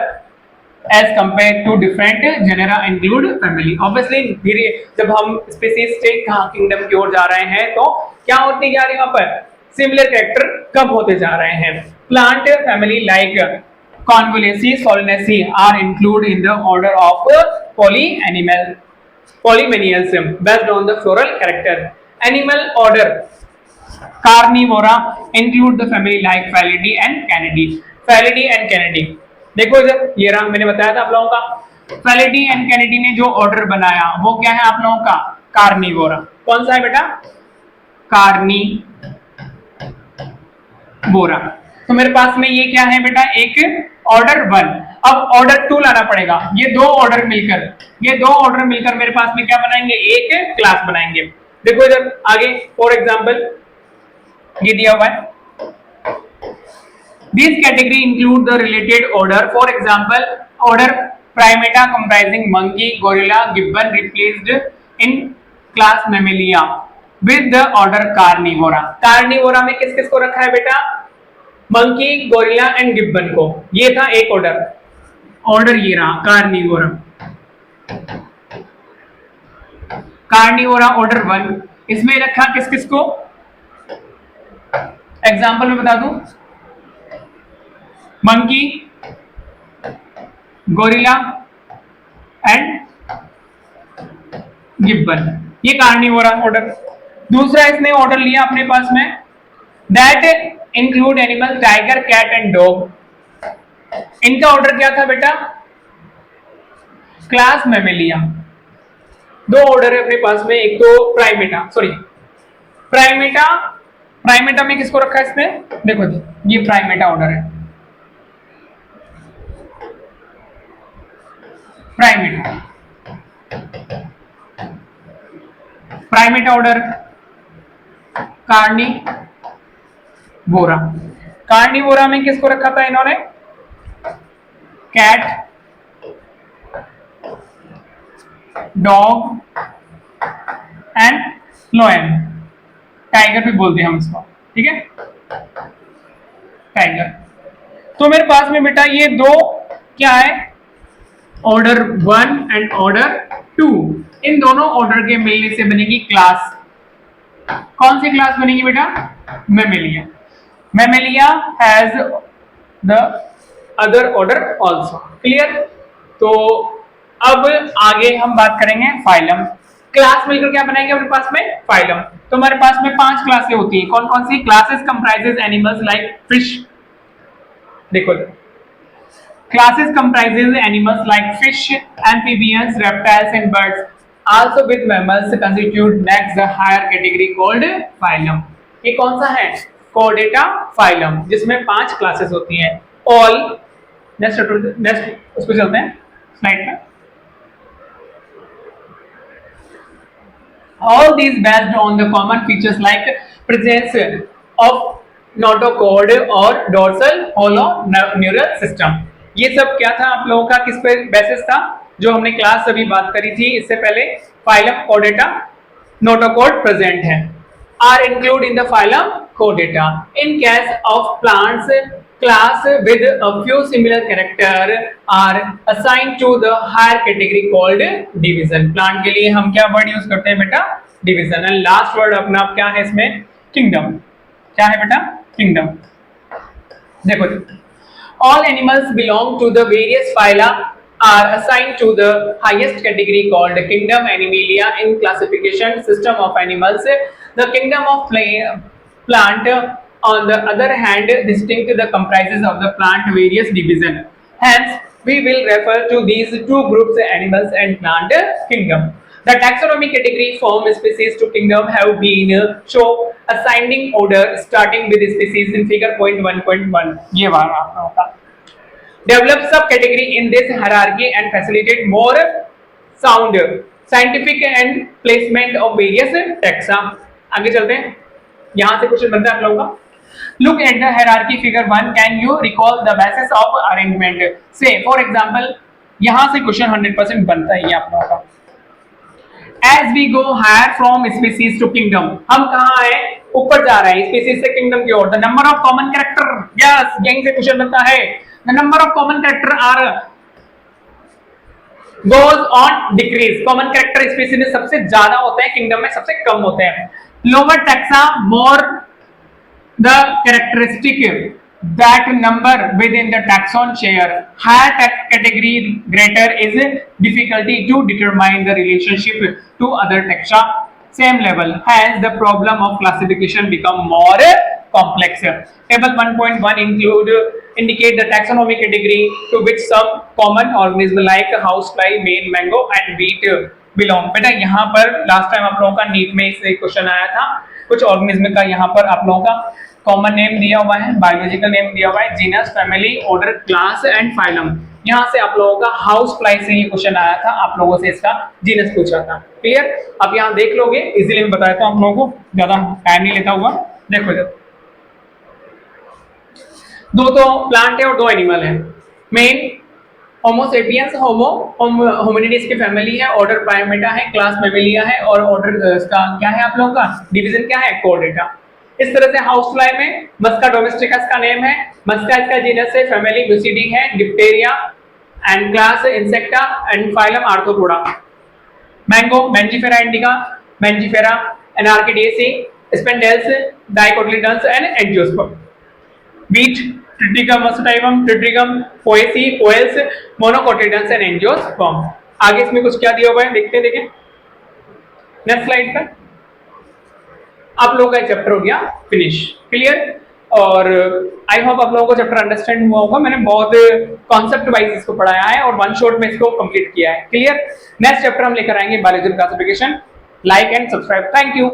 as compared to different genera include family. Obviously धीरे जब हम species से kingdom की ओर जा रहे हैं तो क्या होती जा रही है? यहाँ पर सिमिलर कैरेक्टर कम होते जा रहे हैं। Plant family like Convolvulaceae, Solanaceae are include in the order of Polemoniales based on the floral character animal order Carnivora include the family like Felidae and Canidae. Felidae and Canidae, देखो इधर ये रहा, मैंने बताया था आप लोगों का फेलिडी एंड कैनिडी ने जो ऑर्डर बनाया वो क्या है आप लोगों का, कार्निवोरा। कौन सा है बेटा, कार्निवोरा। तो मेरे पास में ये क्या है बेटा, एक ऑर्डर 1। अब ऑर्डर 2 लाना पड़ेगा। ये दो ऑर्डर मिलकर मेरे पास में क्या बनाएंगे, एक क्लास बनाएंगे। देखो इधर आगे फॉर एग्जांपल ये दिया हुआ है, this category include the related order, for example order Primata comprising monkey, gorilla, Gibbon replaced in class Mammalia with the order Carnivora. Carnivora में किस किस को रखा है बेटा, मंकी, गोरिल्ला एंड गिब्बन को। ये था एक ऑर्डर ये रहा कार्निवोरा। कार्निवोरा ऑर्डर 1, इसमें रखा किस किस को, एग्जांपल में बता दूं, मंकी, गोरिल्ला एंड गिब्बन, ये कार्निवोरा ऑर्डर। दूसरा इसने ऑर्डर लिया अपने पास में, that include animal tiger, cat and dog. इनका ऑर्डर क्या था बेटा, क्लास मैमेलिया। दो ऑर्डर है अपने पास में, एक तो प्राइमेटा में किसको रखा है इसने, देखो ये प्राइमेटा ऑर्डर है, प्राइमेटा ऑर्डर कार्निवोरा में किसको रखा था इन्होंने, cat, dog and lion, tiger भी बोलते हैं हम इसको, ठीक है, टाइगर। तो मेरे पास में बेटा ये दो क्या है, ऑर्डर 1 एंड ऑर्डर 2। इन दोनों ऑर्डर के मिलने से बनेगी क्लास। कौन सी क्लास बनेगी बेटा, Mammalia. Mammalia has the other order also, clear. तो अब आगे हम बात करेंगे फाइलम। क्लास मिलकर क्या बनाएंगे अपने पास में, फाइलम। तो हमारे पास में 5 क्लासें होती हैं। कौन कौन सी classes, comprises animals like fish, देखो classes comprises animals like fish, amphibians, reptiles and birds, also with mammals constitute next the higher category called phylum। ये कौन सा है, chordata phylum, जिसमें 5 क्लासेस होती हैं। all नेक्स्ट उस पर चलते हैं स्लाइड में। all these based on the common features like presence of notochord or dorsal hollow neural system। ये सब क्या था आप लोगों का, किस पे बेसिस था, जो हमने क्लास अभी बात करी थी इससे पहले, फाइलम कोडेटा नोटोकॉर्ड प्रेजेंट है, are include in the phylum कोडेटा। In case of plants class with a few similar character are assigned to the higher category called division. Plant के लिए हम क्या वर्ड यूज करते हैं बेटा, डिवीजन। एंड लास्ट वर्ड अपना क्या है इसमें, किंगडम। क्या है बेटा, किंगडम। देखो all animals belong to the various phyla are assigned to the highest category called kingdom animalia in classification system of animals। The kingdom of plant on the other hand distinct the comprises of the plant various division, hence we will refer to these two groups, animals and plant kingdom। The taxonomy category form species to kingdom have been show assigning order starting with species in figure 1.1। ये वाला होता develop sub category in this hierarchy and facilitate more sound scientific and placement of various taxa। आगे चलते हैं, यहां से question बनता है आप लोगों का। Look at the hierarchy figure 1, can you recall the basis of arrangement? Say for example, यहां से क्वेश्चन 100% बनता है ये आप लोगों का। As we go higher from species to kingdom, हम कहाँ है, ऊपर जा रहे हैं स्पीसीज से किंगडम की ओर। The number of common character, yes, यहीं से क्वेश्चन बनता है। The number of common character are goes on decrease। common character species में सबसे ज्यादा होते हैं, किंगडम में सबसे कम होते हैं। Lower taxa more the characteristic that number within the taxon share, higher category greater is difficulty to determine the relationship to other taxa। same level has the problem of classification become more complex. Table 1.1 indicate the taxonomic category to which some common organism like housefly, male mango and wheat belong. बेटा यहाँ पर last time आप लोगों का NEET में से question आया था, कुछ ऑर्गेनिज्म का यहाँ पर आप लोगों का कॉमन नेम दिया हुआ है, बायोलॉजिकल नेम दिया हुआ है, genus, family, order, class and phylum. यहाँ से आप लोगों का हाउस फ्लाई से ये क्वेश्चन आया था, आप लोगों से इसका जीनस पूछा था। क्लियर? अब यहाँ देख लोगे, इजीली मैं बता देता हूँ आप लोगों को, ज्यादा टाइम नहीं लेता हुआ। देखो जब दो तो प्लांट है और दो एनिमल है। मेन होमो सेपियंस होमिनिडीज की फैमिली है, ऑर्डर प्राइमेटा है, क्लास मेमेलिया है और ऑर्डर इसका क्या है आप लोगों का डिवीजन क्या है, कोर्डेटा। इस तरह से हाउस फ्लाई में मस्का डोमेस्टिकस का नेम है, मस्का इसका जीनस है, फैमिली म्यूसिडी है, Diptera and class Insecta and phylum Arthropoda. Mango Mangifera indica, Mangifera Anacardiaceae, Sapindales, dicotyledons and angiosperm. Wheat Triticum aestivum, Triticum Poaceae, Poales, monocotyledons and angiosperm. आगे इसमें कुछ क्या दिया हुआ है देखते देखें नेक्स्ट स्लाइड पर। आप लोगों का चैप्टर हो गया फिनिश। क्लियर? और आई होप आप लोगों को चैप्टर अंडरस्टैंड हुआ होगा। मैंने बहुत कॉन्सेप्ट वाइज इसको पढ़ाया है और वन शॉट में इसको कंप्लीट किया है। क्लियर? नेक्स्ट चैप्टर हम लेकर आएंगे biological classification. Like and subscribe. Thank you.